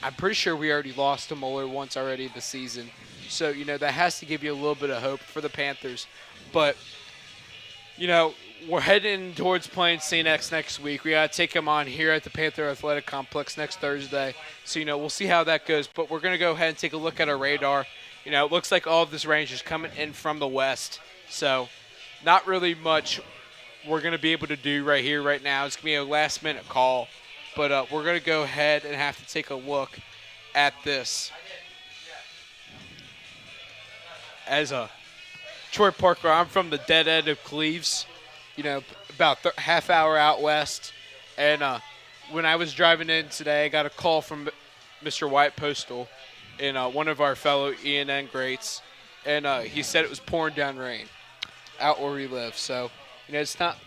I'm pretty sure we already lost to Moeller once already this season. So, that has to give you a little bit of hope for the Panthers. But you know, we're heading towards playing St. X next week. We got to take them on here at the Panther Athletic Complex next Thursday. So, we'll see how that goes. But we're going to go ahead and take a look at our radar. It looks like all of this range is coming in from the west. So, not really much we're going to be able to do right here, right now. It's going to be a last-minute call. But we're going to go ahead and have to take a look at this. As a Troy Parker, I'm from the dead end of Cleves, about half hour out west. And when I was driving in today, I got a call from Mr. White Postal and one of our fellow ENN greats. And he said it was pouring down rain out where we live. So, it's not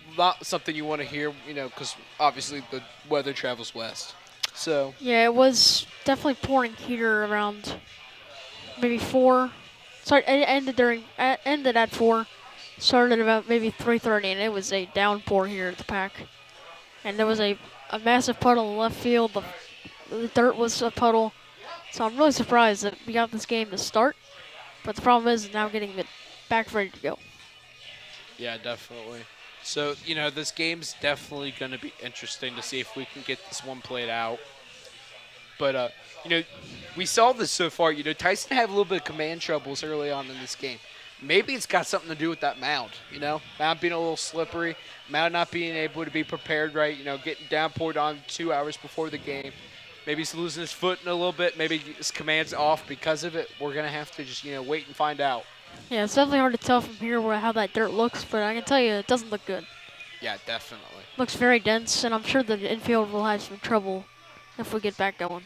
something you want to hear, because obviously the weather travels west. So Yeah, it was definitely pouring here around maybe 4. Sorry, it ended at 4. Started about maybe 3:30, and it was a downpour here at the Pack. And there was a massive puddle in left field. The dirt was a puddle. So I'm really surprised that we got this game to start. But the problem is now getting it back ready to go. yeah, definitely. So, this game's definitely going to be interesting to see if we can get this one played out. But, we saw this so far. Tyson had a little bit of command troubles early on in this game. Maybe it's got something to do with that mound, Mound being a little slippery, mound not being able to be prepared right, getting downpoured on 2 hours before the game. Maybe he's losing his foot in a little bit. Maybe his command's off because of it. We're going to have to just, wait and find out. Yeah, it's definitely hard to tell from here how that dirt looks, but I can tell you it doesn't look good. Yeah, definitely. Looks very dense, and I'm sure the infield will have some trouble if we get back going.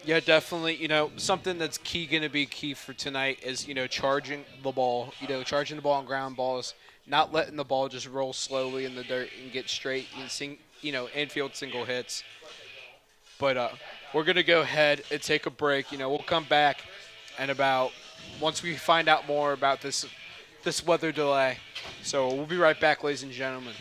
Yeah, definitely. Something that's going to be key for tonight is, charging the ball. Charging the ball on ground balls, not letting the ball just roll slowly in the dirt and get straight and infield single hits. But we're going to go ahead and take a break. We'll come back and once we find out more about this weather delay. So we'll be right back, ladies and gentlemen.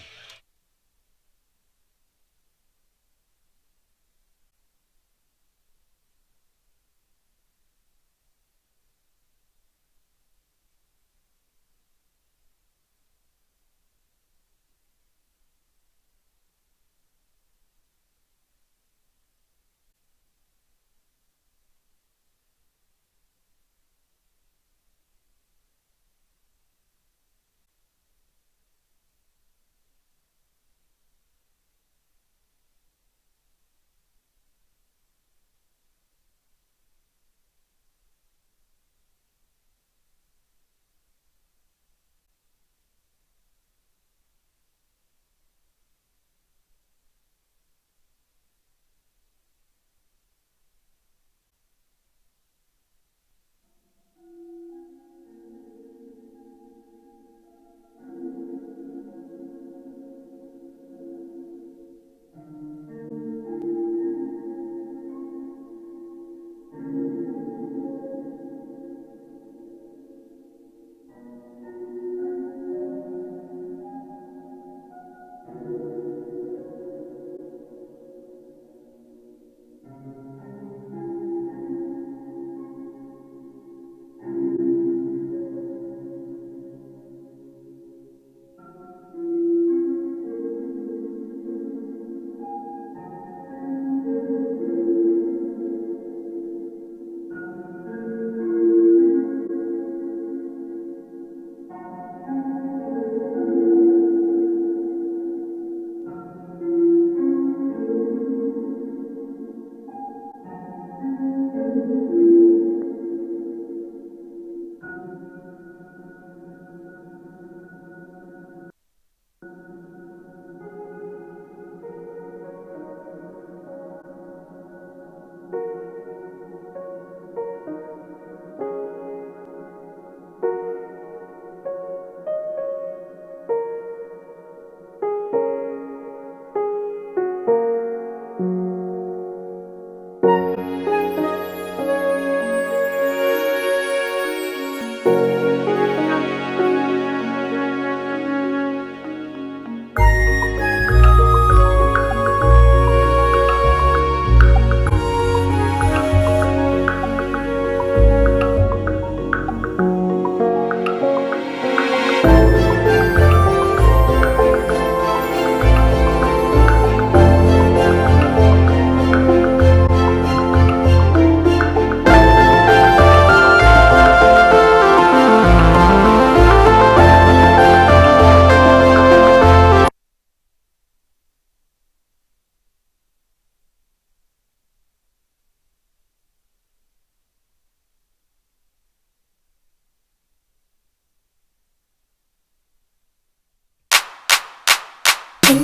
I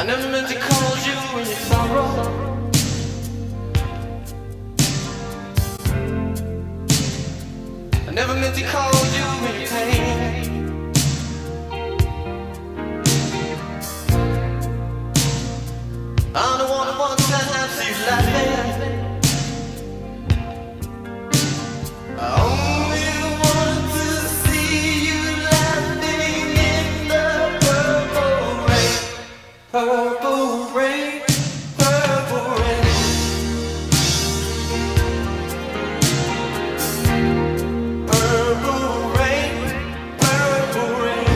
never meant to cause you any sorrow. I never meant to cause you any pain. I'm the one who wants to have you laughing. I only want to see you laughing in the purple rain. Purple rain, purple rain. Purple rain, purple rain.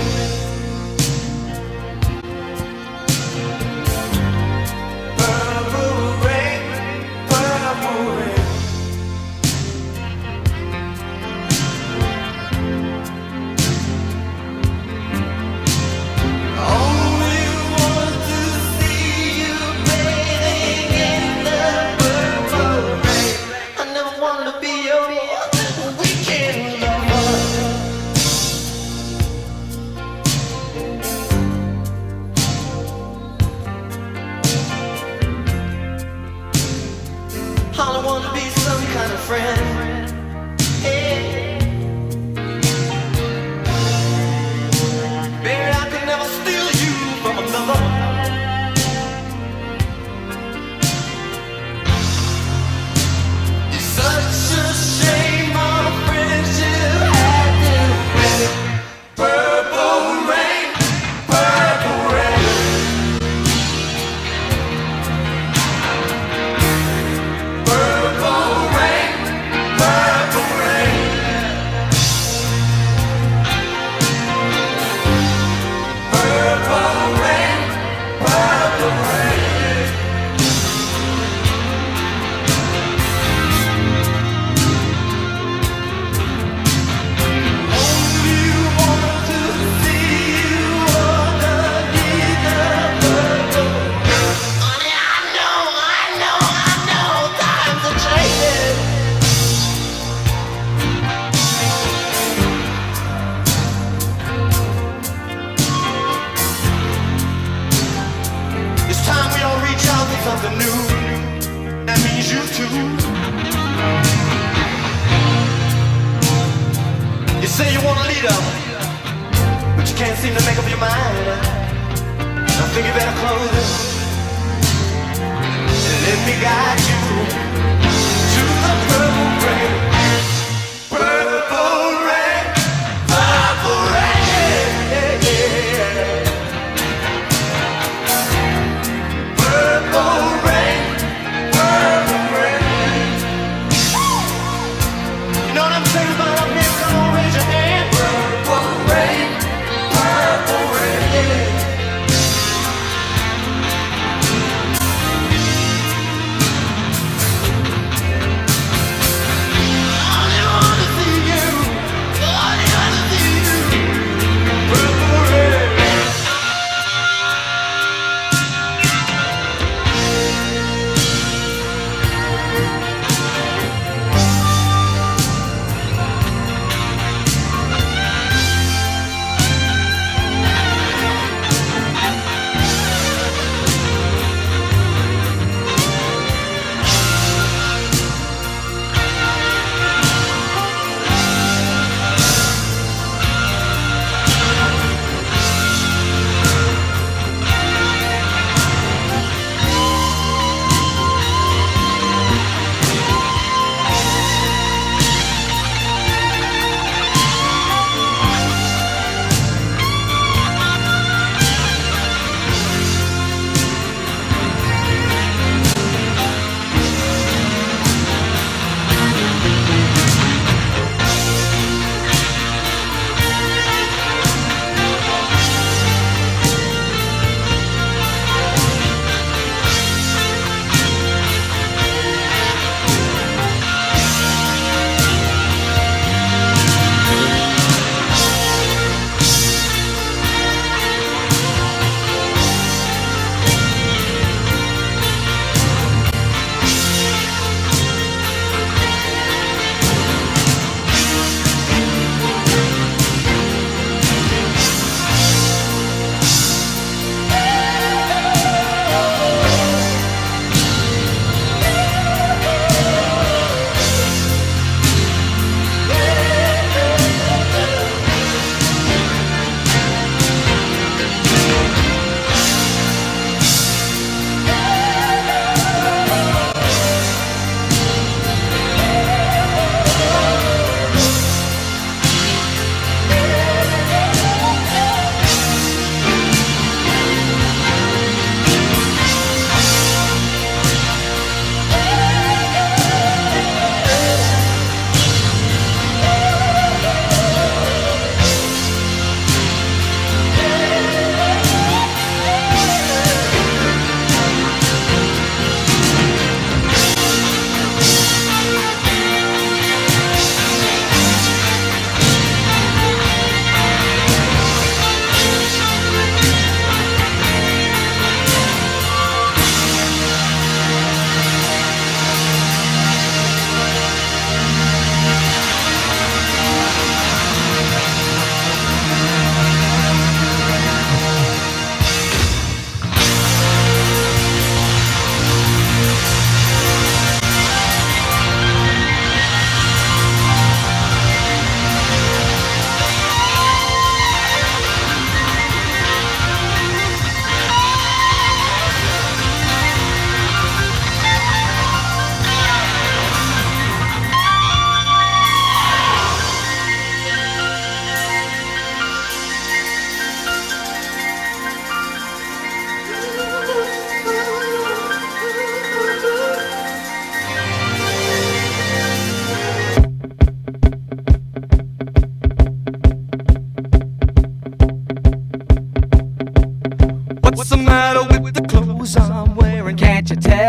Purple rain, purple rain. Only want to see you bathing in the purple rain. I never wanted to be your weekend lover. I want to be some kind of friend. Hey. Baby, I could never steal you from another. It's such a shame our friendship had to end. Purple rain, purple rain. Purple rain, purple rain. Purple rain, purple rain. Only want to see you underneath the purple rain. Honey, I know, times are changing. It's time we all reach out for something new. That means you too. You say you want a leader, but you can't seem to make up your mind. I think you better close it and let me guide you to the purple rain. Purple rain, purple rain. Purple rain, purple rain. You know what I'm saying about up here? Come on, raise your hand. Purple rain, purple rain.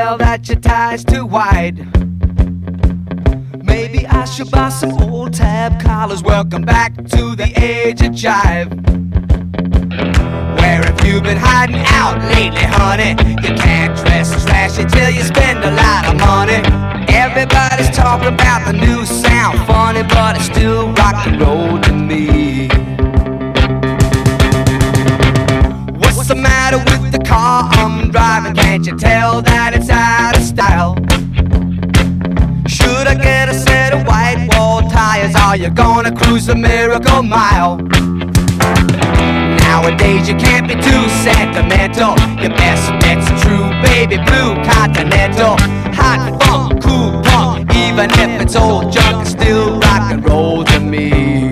tell that your tie's too wide. Maybe I should buy some old tab collars. Welcome back to the age of jive. Where have you been hiding out lately, honey? You can't dress trashy till you spend a lot of money. Everybody's talking about the new sound, funny, but it's still rock and roll to me. What's the matter with the car I'm driving? Can't you tell that it's out of style? Should I get a set of white wall tires? Are you gonna cruise the Miracle Mile? Nowadays you can't be too sentimental. Your best bet's a true baby blue Continental. Hot funk, cool punk, even if it's old junk, it's still rock and roll to me.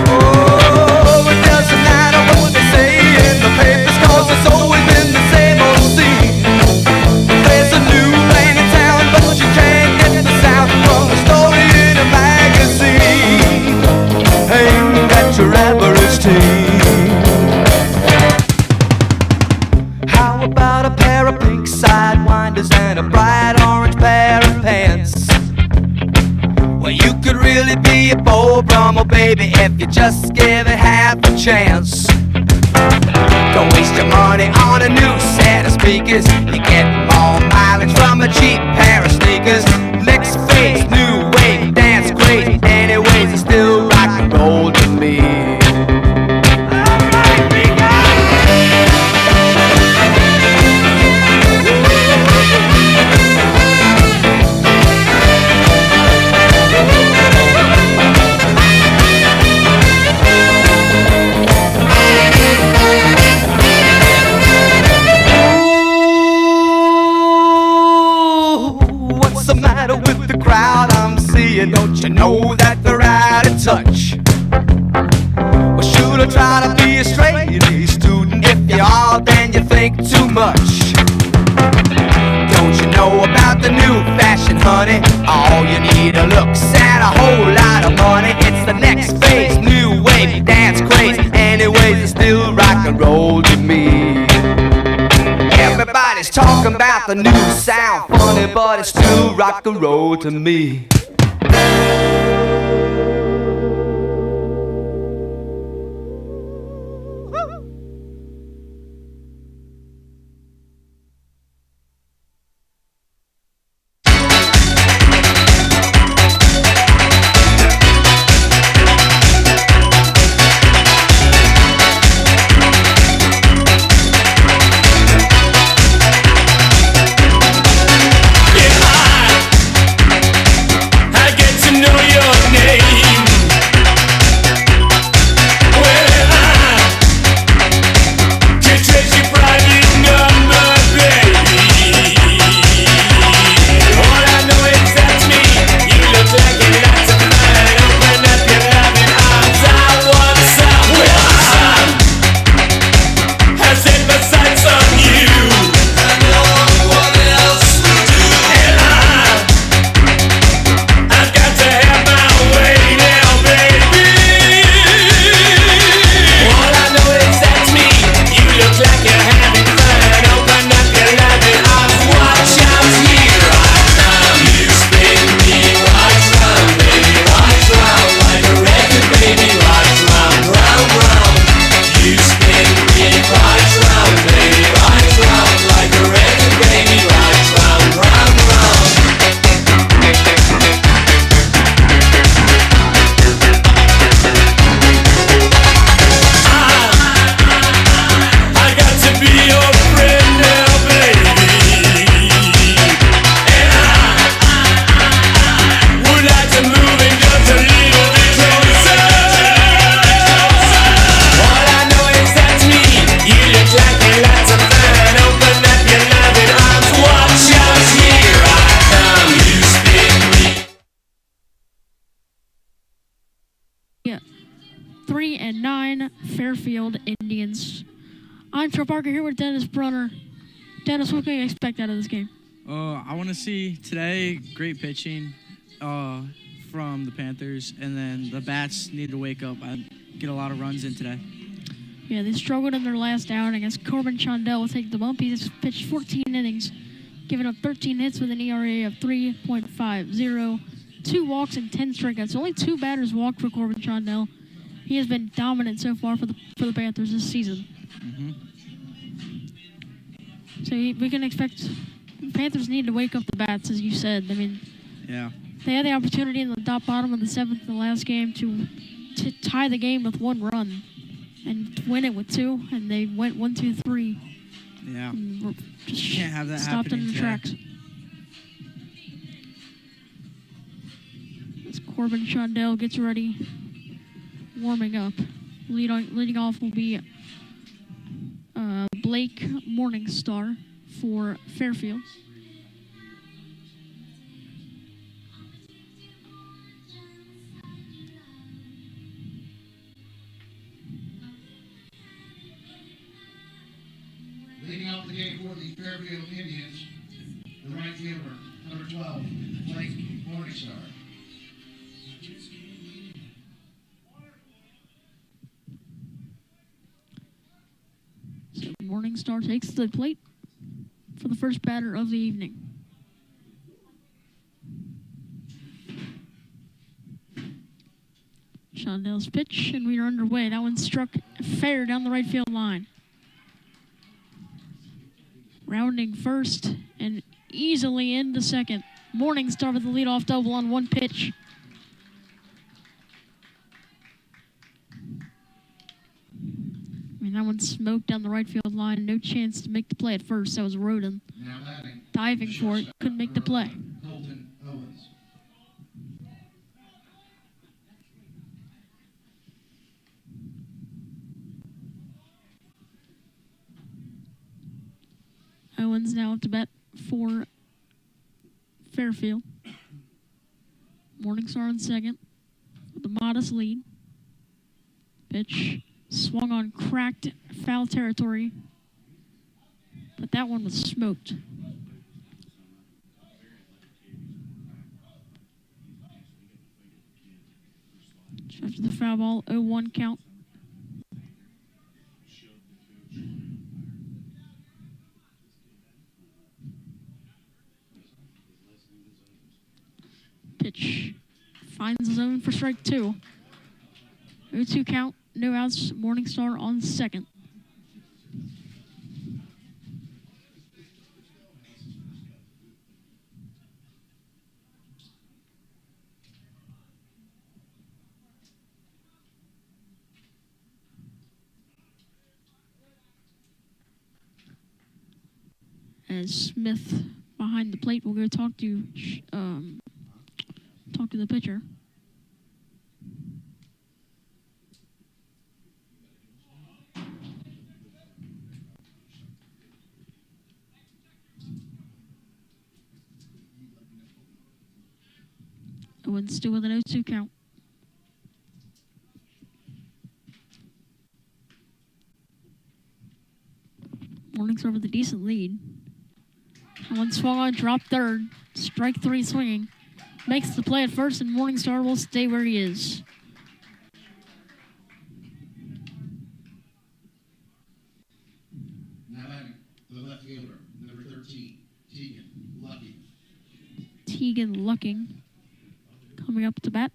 Oh, it doesn't matter what they say in the papers, 'cause it's always been the same old scene. There's a new lane in town, but you can't get the sound from a story in a magazine. Ain't that your average teen? How about a pair of pink sidewinders and a bright orange pair of pants? Well, you could really be a Beau Brummel, baby, if you just give it half a chance. Don't waste your money on a new set of speakers. You get more mileage from a cheap pair of sneakers. Next phase, new wave, dance great. Anyways, it's still rock and roll to me. Don't you know that they're out of touch? Well, should I try to be a straight A student? If you are, then you think too much. Don't you know about the new fashion, honey? All you need are looks and a whole lot of money. It's the next phase, new wave, dance craze. Anyways, it's still rock and roll to me. Everybody's talking about the new sound, funny, but it's still rock and roll to me. Fairfield Indians. I'm Troy Parker here with Dennis Brunner. Dennis, what can you expect out of this game? I want to see today great pitching from the Panthers, and then the bats need to wake up and get a lot of runs in today. Yeah, they struggled in their last outing as Corbin Chondell will take the bump. He's pitched 14 innings, giving up 13 hits with an ERA of 3.50, 2 walks and 10 strikeouts. Only 2 batters walked for Corbin Chondell. He has been dominant so far for the Panthers this season. So we can expect the Panthers need to wake up the bats, as you said. I mean, Yeah. they had the opportunity in the top bottom of the 7th in the last game to tie the game with 1 run and win it with 2, and they went 1, 2, 3. Yeah. Just Can't have that stopped happening in the today. tracks. As Corbin Chondell gets ready, warming up. Leading off will be Blake Morningstar for Fairfield. Leading off the game for the Fairfield Indians, the right fielder, number 12, Blake Morningstar. So Morningstar takes the plate for the first batter of the evening. Shondell's pitch, and we are underway. That one struck fair down the right field line. Rounding first and easily into second. Morningstar with the leadoff double on 1 pitch. I mean, that one smoked down the right field line. No chance to make the play at first. That was Roden diving for it. Couldn't make the play. Colton Owens. Owens now up to bat for Fairfield. Morningstar on second with a modest lead. Pitch swung on cracked foul territory, but that one was smoked. After the foul ball, 0-1 count. Pitch finds the zone for strike 2. 0-2 count, no outs. Morningstar on second. As Smith behind the plate will go talk to the pitcher. Owens still with an 0-2 count. Morningstar with a decent lead. One swung on, drop third. Strike 3 swinging. Makes the play at first, and Morningstar will stay where he is. Now batting, the left fielder, number 13, Tegan Lucking. Tegan Lucking coming up to bat.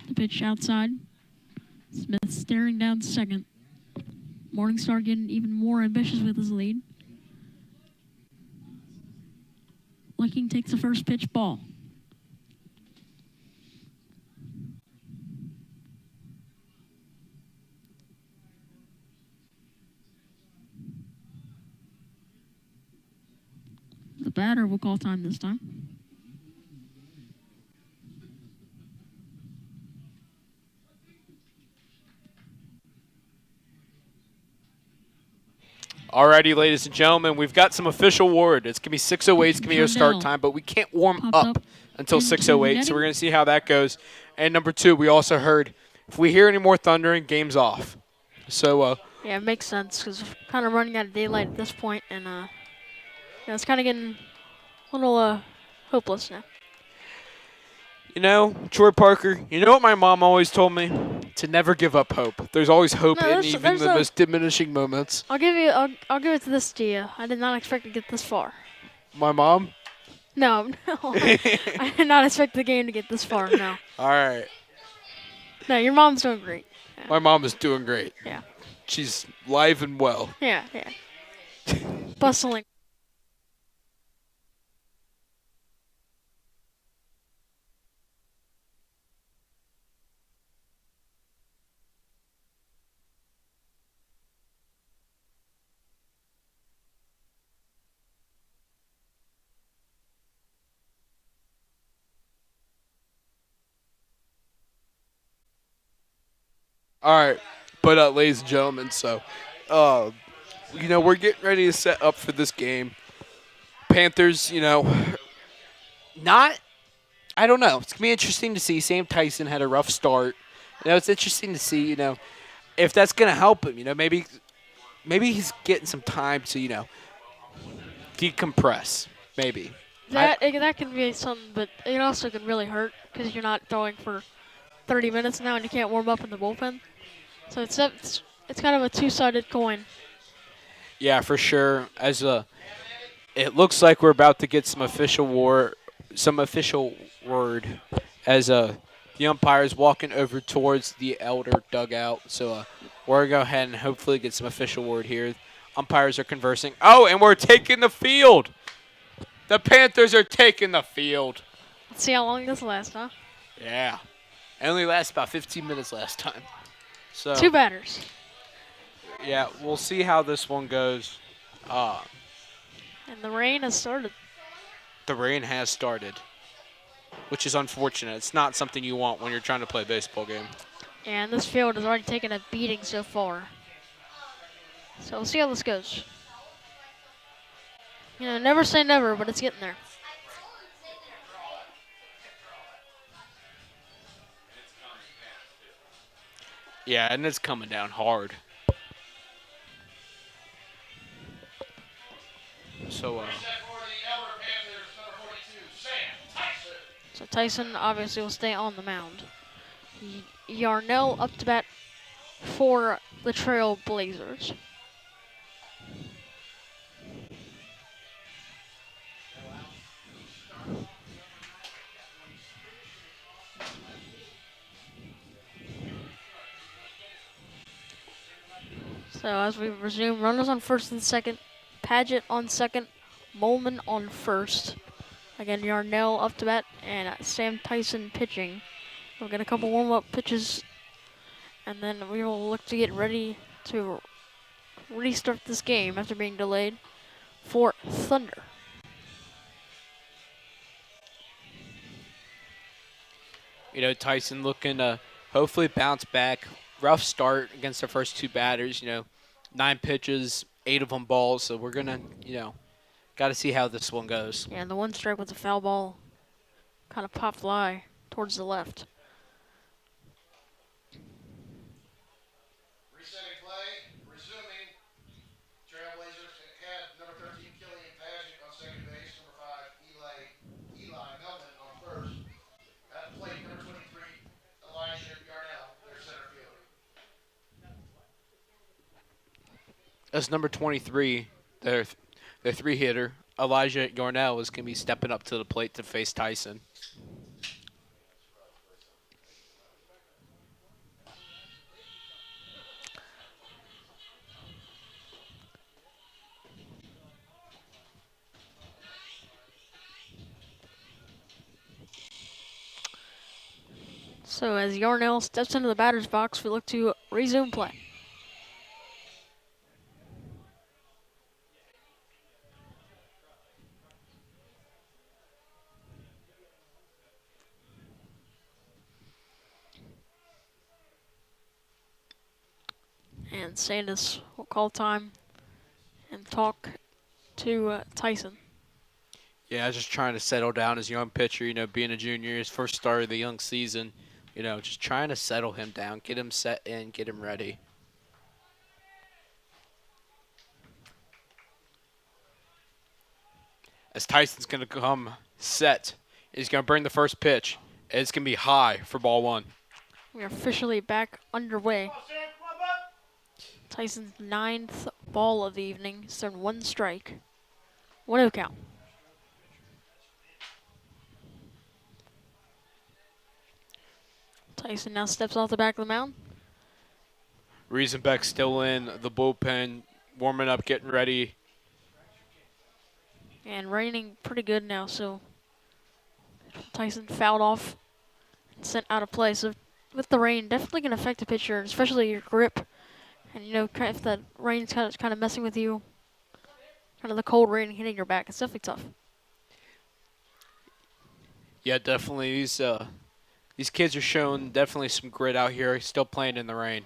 The pitch outside. Smith staring down second. Morningstar getting even more ambitious with his lead. Lucking takes the first pitch ball. The batter will call time this time. Alrighty, ladies and gentlemen, we've got some official word. It's going to be 6:08. It's going to be our start time, but we can't warm up until 6:08, so we're going to see how that goes. And number 2, we also heard if we hear any more thundering, game's off. So, Yeah, it makes sense because we're kind of running out of daylight at this point, and yeah, it's kind of getting a little hopeless now. you know, Troy Parker, you know what my mom always told me? To never give up hope. There's always hope in even the most diminishing moments. I'll give it to this to you. I did not expect to get this far. My mom? No, I did not expect the game to get this far. No. All right. No, your mom's doing great. Yeah. My mom is doing great. Yeah. She's live and well. Yeah. Bustling. All right. But, ladies and gentlemen, so, we're getting ready to set up for this game. Panthers, I don't know. It's going to be interesting to see. Sam Tyson had a rough start. It's interesting to see, if that's going to help him. Maybe he's getting some time to, decompress. Maybe. That can be something, but it also can really hurt because you're not throwing for 30 minutes now and you can't warm up in the bullpen. So it's kind of a two-sided coin. Yeah, for sure. It looks like we're about to get some official word as the umpire is walking over towards the elder dugout. So we're going to go ahead and hopefully get some official word here. Umpires are conversing. Oh, and we're taking the field. The Panthers are taking the field. Let's see how long this lasts, huh? Yeah. It only lasted about 15 minutes last time. So 2 batters. Yeah, we'll see how this one goes. And the rain has started. The rain has started, which is unfortunate. It's not something you want when you're trying to play a baseball game. And this field has already taken a beating so far. So we'll see how this goes. Never say never, but it's getting there. Yeah, and it's coming down hard. So, So Tyson obviously will stay on the mound. Yarnell up to bat for the Trailblazers. So as we resume, runners on first and second, Paget on second, Molman on first. Again, Yarnell up to bat, and Sam Tyson pitching. We'll get a couple warm-up pitches, and then we will look to get ready to restart this game after being delayed for Thunder. Tyson looking to hopefully bounce back. Rough start against the first 2 batters, 9 pitches, 8 of them balls. So we're going to, got to see how this one goes. Yeah, and the one strike was a foul ball. Kind of pop fly towards the left. Resetting play, resuming. Trailblazers had number 13, Killian Paget on second base, number 5, Eli Melton on first. At the plate, number 23, Elijah Yarnell, their center fielder. As number 23, their 3-hitter, Elijah Yarnell, is going to be stepping up to the plate to face Tyson. So as Yarnell steps into the batter's box, we look to resume play. And Sandus will call time and talk to Tyson. Yeah, just trying to settle down as a young pitcher, being a junior, his first start of the young season, just trying to settle him down, get him set in, get him ready. As Tyson's going to come set, he's going to bring the first pitch. It's going to be high for ball one. We are officially back underway. Tyson's 9th ball of the evening. He's thrown 1 strike. 1-0 count. Tyson now steps off the back of the mound. Riesenbeck still in the bullpen, warming up, getting ready. And raining pretty good now, so Tyson fouled off and sent out of play. So with the rain, definitely going to affect the pitcher, especially your grip. And, if that rain's kind of messing with you, kind of the cold rain hitting your back, it's definitely tough. Yeah, definitely. These kids are showing definitely some grit out here, still playing in the rain.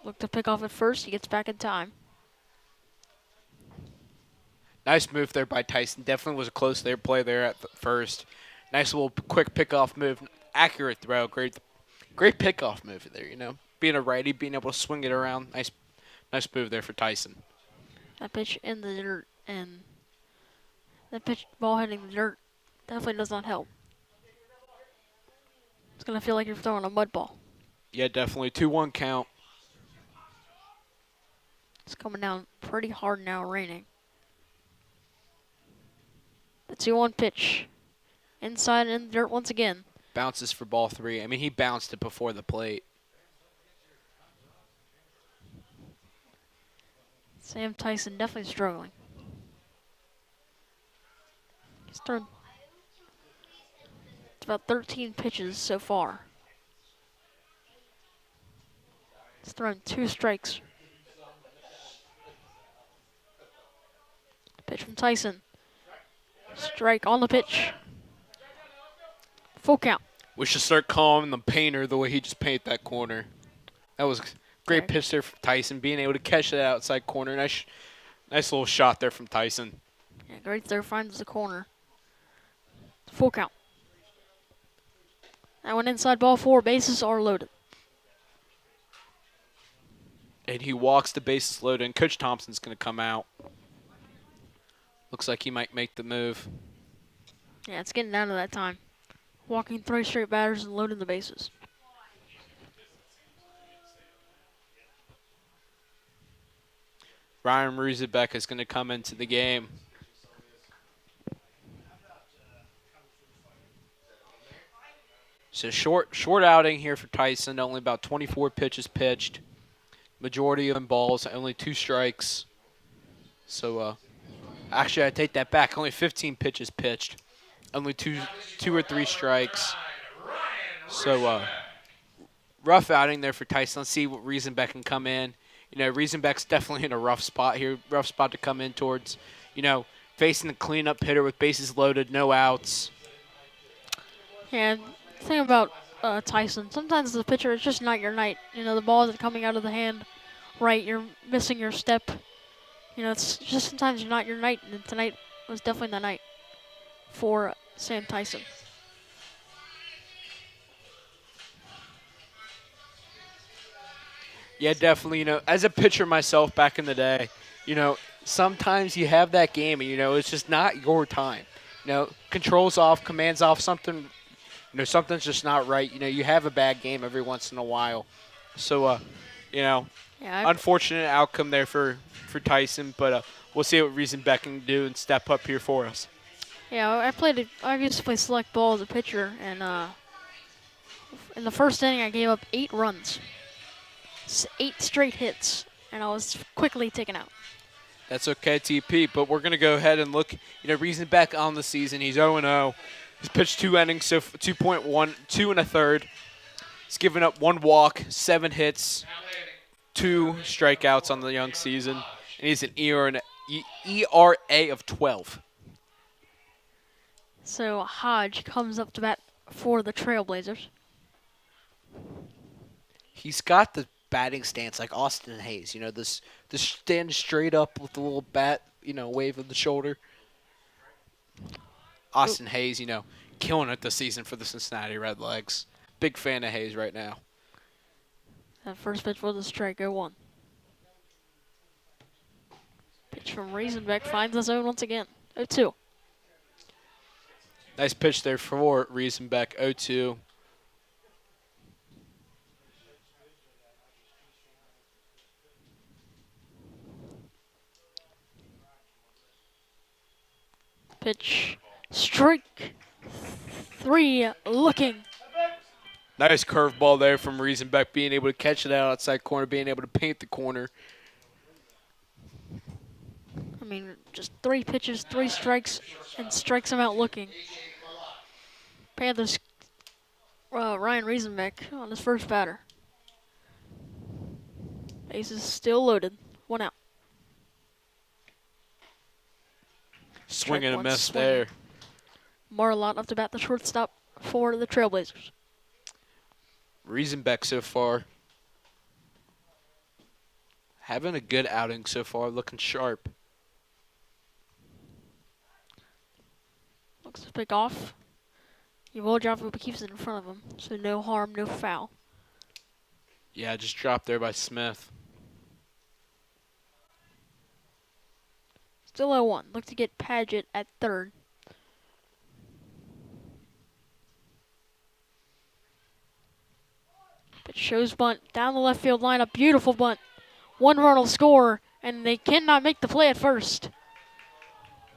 Look to pick off at first. He gets back in time. Nice move there by Tyson. Definitely was a close play there at first. Nice little quick pickoff move. Accurate throw. Great pickoff move there, Being a righty, being able to swing it around. Nice move there for Tyson. That pitch in the dirt, and that pitch ball hitting the dirt definitely does not help. It's going to feel like you're throwing a mud ball. Yeah, definitely. 2-1 count. It's coming down pretty hard now, raining. The 2-1 pitch. Inside in the dirt once again. Bounces for ball 3. I mean, he bounced it before the plate. Sam Tyson definitely struggling. He's thrown about 13 pitches so far. He's thrown 2 strikes. Pitch from Tyson. Strike on the pitch. Full count. We should start calling the painter the way he just painted that corner. That was a great pitch there from Tyson, being able to catch that outside corner. Nice little shot there from Tyson. Yeah, great there, finds the corner. Full count. That one inside ball 4, bases are loaded. And he walks the bases loaded, and Coach Thompson's going to come out. Looks like he might make the move. Yeah, it's getting down to that time. Walking 3 straight batters and loading the bases. Ryan Riesenbeck is going to come into the game. So short outing here for Tyson. Only about 24 pitches pitched. Majority of them balls. Only 2 strikes. So actually, I take that back. Only 15 pitches pitched. Only two or 3 strikes. So rough outing there for Tyson. Let's see what Riesenbeck can come in. Riesenbeck's definitely in a rough spot here. Rough spot to come in towards. Facing the cleanup hitter with bases loaded, no outs. Yeah, the thing about Tyson, sometimes the pitcher, it's just not your night. The ball isn't coming out of the hand right. You're missing your step. It's just sometimes not your night. And tonight was definitely the night for Sam Tyson. Yeah, definitely. As a pitcher myself back in the day, sometimes you have that game and, it's just not your time. Controls off, commands off, something, something's just not right. You have a bad game every once in a while. So, unfortunate outcome there for Tyson, but we'll see what Riesenbeck can do and step up here for us. Yeah, I used to play select ball as a pitcher, and in the first inning I gave up 8 runs. 8 straight hits, and I was quickly taken out. That's okay, TP, but we're going to go ahead and look. Riesenbeck on the season. He's 0-0. He's pitched 2 innings, so 2.1, 2 1/3. He's given up 1 walk, 7 hits, 2 strikeouts on the young season, and he's an ERA of 12. So Hodge comes up to bat for the Trailblazers. He's got the batting stance like Austin Hayes. This stand straight up with the little bat, wave of the shoulder. Austin Hayes, killing it this season for the Cincinnati Redlegs. Big fan of Hayes right now. That first pitch was a strike, 0-1. Pitch from Riesenbeck finds the zone once again, 0-2. Nice pitch there for Riesenbeck, 0-2. Pitch, strike 3, looking. Nice curveball there from Riesenbeck, being able to catch it outside corner, being able to paint the corner. I mean, just 3 pitches, 3 strikes, and strikes him out looking. Panthers, Ryan Riesenbeck on his first batter. Bases still loaded, 1 out. Swing and a miss swing. there. Marlott up to bat the shortstop for the Trailblazers. Riesenbeck so far having a good outing so far, looking sharp. Looks to pick off. You will drop it, but keeps it in front of him, so no harm, no foul. Yeah, just dropped there by Smith. Still 0-1. Look to get Padgett at third. But shows bunt down the left field line. A beautiful bunt. 1 run will score, and they cannot make the play at first.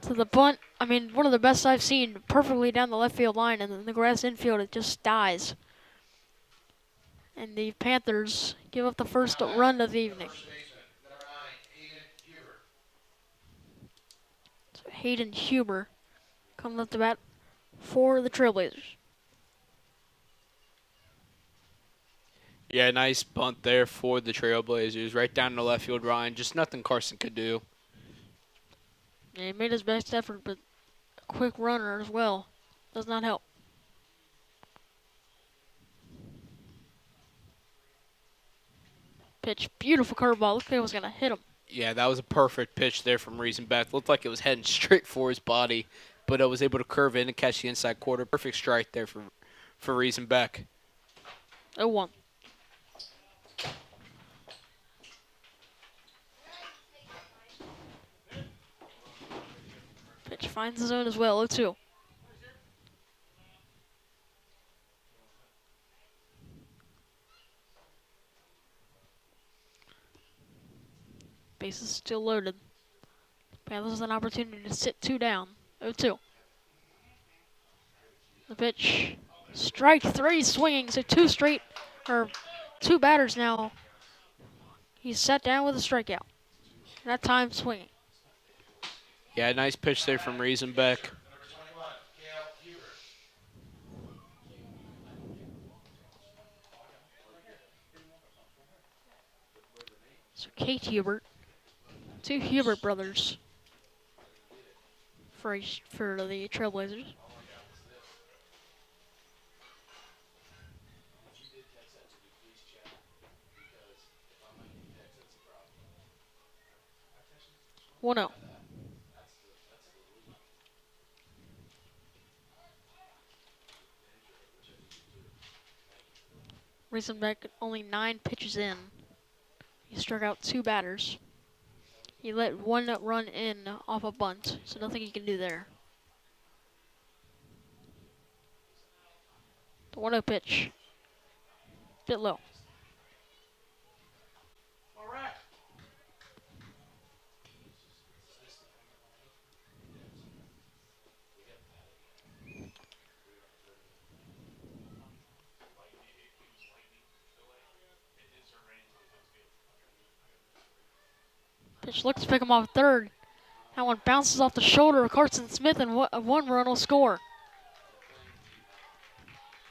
So the bunt, I mean, one of the best I've seen, perfectly down the left field line, and in the grass infield, it just dies. And the Panthers give up the first run of the evening. So Hayden Huber comes up to bat for the Trailblazers. Yeah, nice bunt there for the Trailblazers. Right down the left field line. Just nothing Carson could do. Yeah, he made his best effort, but a quick runner as well does not help. Pitch, beautiful curveball. Looked like it was going to hit him. Yeah, that was a perfect pitch there from Riesenbeck. Looked like it was heading straight for his body, but it was able to curve in and catch the inside quarter. Perfect strike there for Riesenbeck. 0-1. Pitch finds the zone as well, 0-2. Bases still loaded. Panthers has an opportunity to sit 2 down, 0-2. The pitch, strike 3, swinging, so 2 batters now. He's sat down with a strikeout. That time swinging. Yeah, nice pitch there from Riesenbeck. So Kate Hubert, 2 Hubert brothers for the Trailblazers. One out. Riesenbeck only 9 pitches in. He struck out 2 batters. He let 1 run in off a bunt, so nothing he can do there. The 1-0 pitch. Bit low. Pitch looks to pick him off third. That one bounces off the shoulder of Carson Smith, and 1 run will score.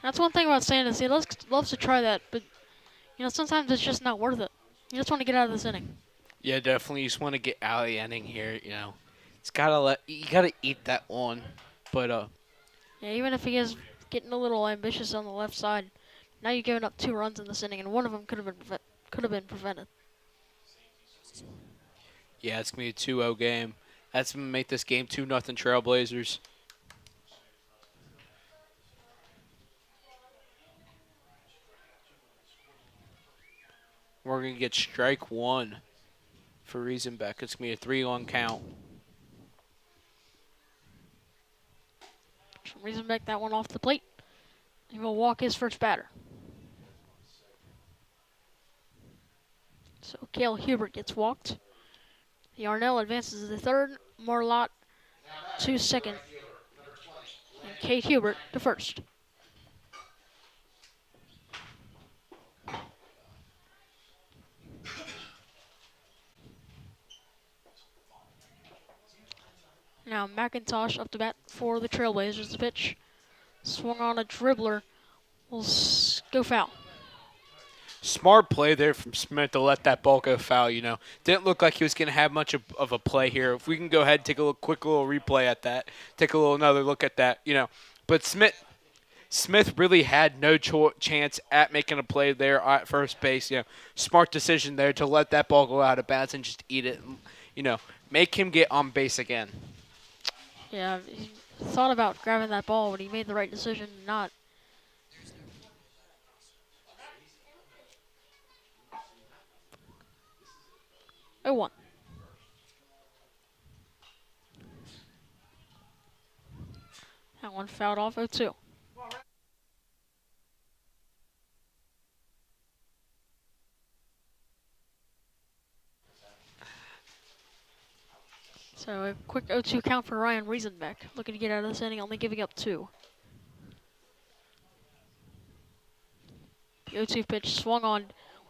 That's one thing about Sandus. He loves to try that, but sometimes it's just not worth it. You just want to get out of this inning. Yeah, definitely. You just want to get out of the inning here. You gotta eat that one. But yeah, even if he is getting a little ambitious on the left side, now you're giving up 2 runs in this inning, and one of them could have been could have been prevented. Yeah, it's going to be a 2-0 game. That's going to make this game 2-0 Trailblazers. We're going to get strike one for Riesenbeck. It's going to be a 3-1 count. Riesenbeck that one off the plate. He will walk his first batter. So Cale Hubert gets walked. Yarnell advances to the third. Morlott to second. And Kate Hubert to first. Now McIntosh up to bat for the Trailblazers. The pitch swung on a dribbler. Will go foul. Smart play there from Smith to let that ball go foul, Didn't look like he was going to have much of a play here. If we can go ahead and take a quick little replay at that, take another look at that, But Smith really had no chance at making a play there at first base. Smart decision there to let that ball go out of bounds and just eat it. And, make him get on base again. Yeah, he thought about grabbing that ball, but he made the right decision not. Oh, 1. That one fouled off 0-2. So a quick 0-2 count for Ryan Riesenbeck. Looking to get out of this inning, only giving up 2. The 0-2 pitch swung on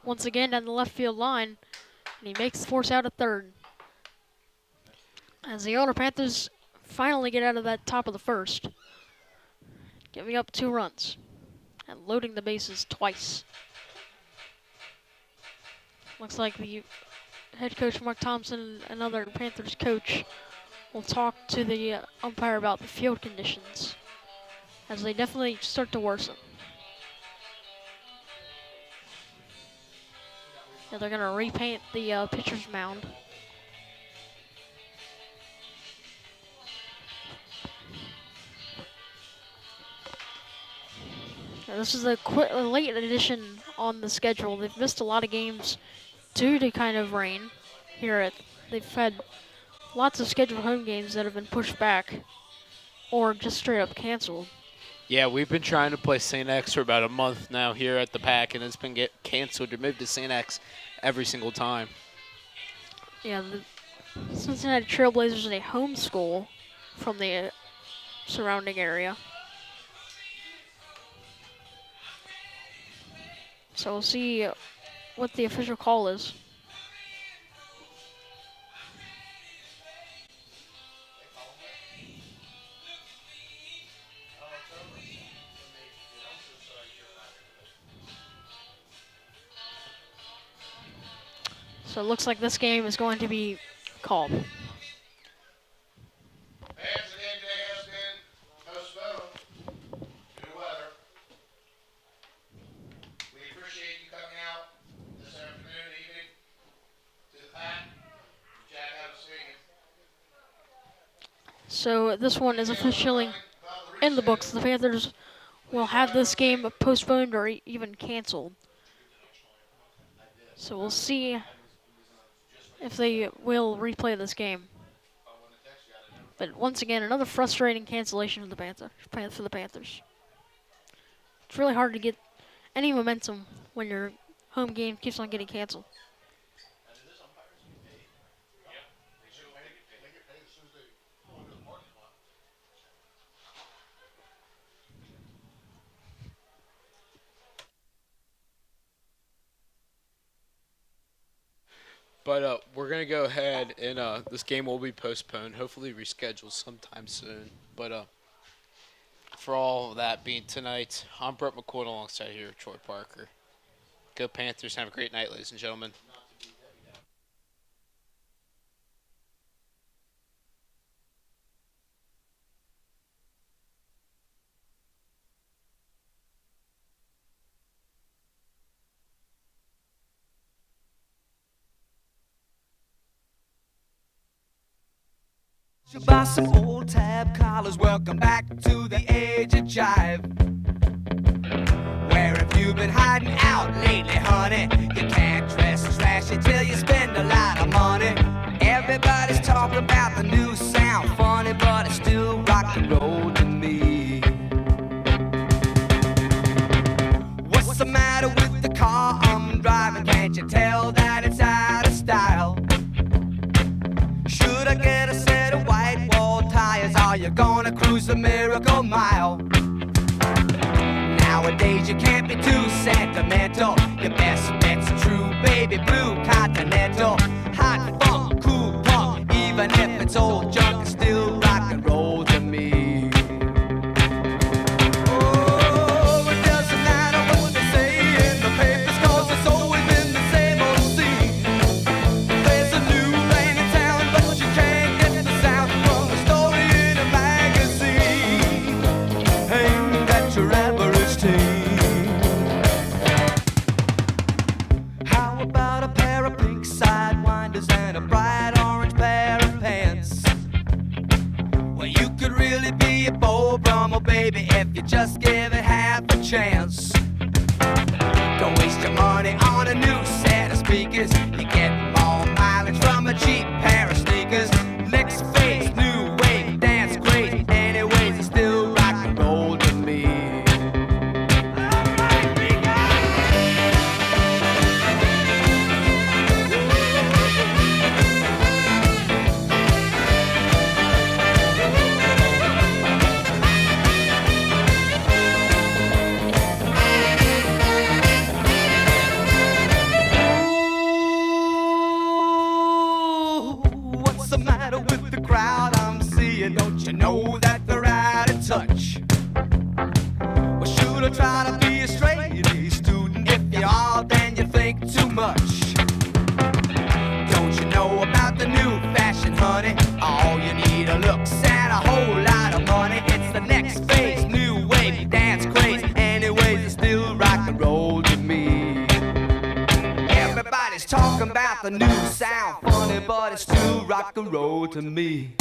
once again down the left field line, and he makes the force out at third. As the Elder Panthers finally get out of that top of the first, giving up 2 runs and loading the bases twice. Looks like the head coach Mark Thompson, another Panthers coach, will talk to the umpire about the field conditions, as they definitely start to worsen. Yeah, they're going to repaint the pitcher's mound. Now, this is a late addition on the schedule. They've missed a lot of games due to kind of rain here. They've had lots of scheduled home games that have been pushed back or just straight up canceled. Yeah, we've been trying to play St. X for about a month now here at the Pack, and it's been canceled or moved to St. X every single time. Yeah, the Cincinnati Trailblazers are a home school from the surrounding area. So we'll see what the official call is. So it looks like this game is going to be called. Fans, the game today has been postponed due to weather. We appreciate you coming out this afternoon, evening to the Pack. Jack out of stadium. So this one is officially in the books. The Panthers will have this game postponed or even canceled. So we'll see if they will replay this game. But once again, another frustrating cancellation for the Panthers. It's really hard to get any momentum when your home game keeps on getting canceled. But we're going to go ahead and this game will be postponed, hopefully rescheduled sometime soon. But for all that being tonight, I'm Brett McCoy alongside here, Troy Parker. Go Panthers. Have a great night, ladies and gentlemen. Buy some old tab collars, welcome back to the age of jive. Where have you been hiding out lately, honey? You can't dress trashy till you spend a lot of money. Everybody's talking about the new sound, funny, but it's still rock and roll to me. What's the matter with the car I'm driving? Can't you tell that it's out of style? Should I get a set of white wall tires? Are you gonna cruise the Miracle Mile? Nowadays you can't be too sentimental. Your best bet's a true baby blue Continental. Hot funk, cool punk, even if it's old junk, it's still rock and roll to me. Oh, it doesn't matter what they say in the papers, 'cause it's always been the same old scene. There's a new thing in town, but you can't get the sound from a story in a magazine. Ain't that your average teen? How about a pair of pink sidewinders and a bright orange pair of pants? Well, you could really be a Beau Brummel, baby, if you just give it half a chance. Don't waste your money on a new set of speakers. You get more mileage from a cheap pair of sneakers. Next phase, new wave, dance craze. Anyways, it's still rock and roll to me. What's the matter with the crowd I'm seeing? Don't you know that they're out of touch? Well, should I try to be a straight A student? If you are, then you think too much. Don't you know about the new fashion, honey? All you need are looks and a whole lot of money. It's the next phase, new wave, dance craze. Anyways, it's still rock and roll to me. Everybody's talking about the new sound, funny, but it's still rock and roll to me.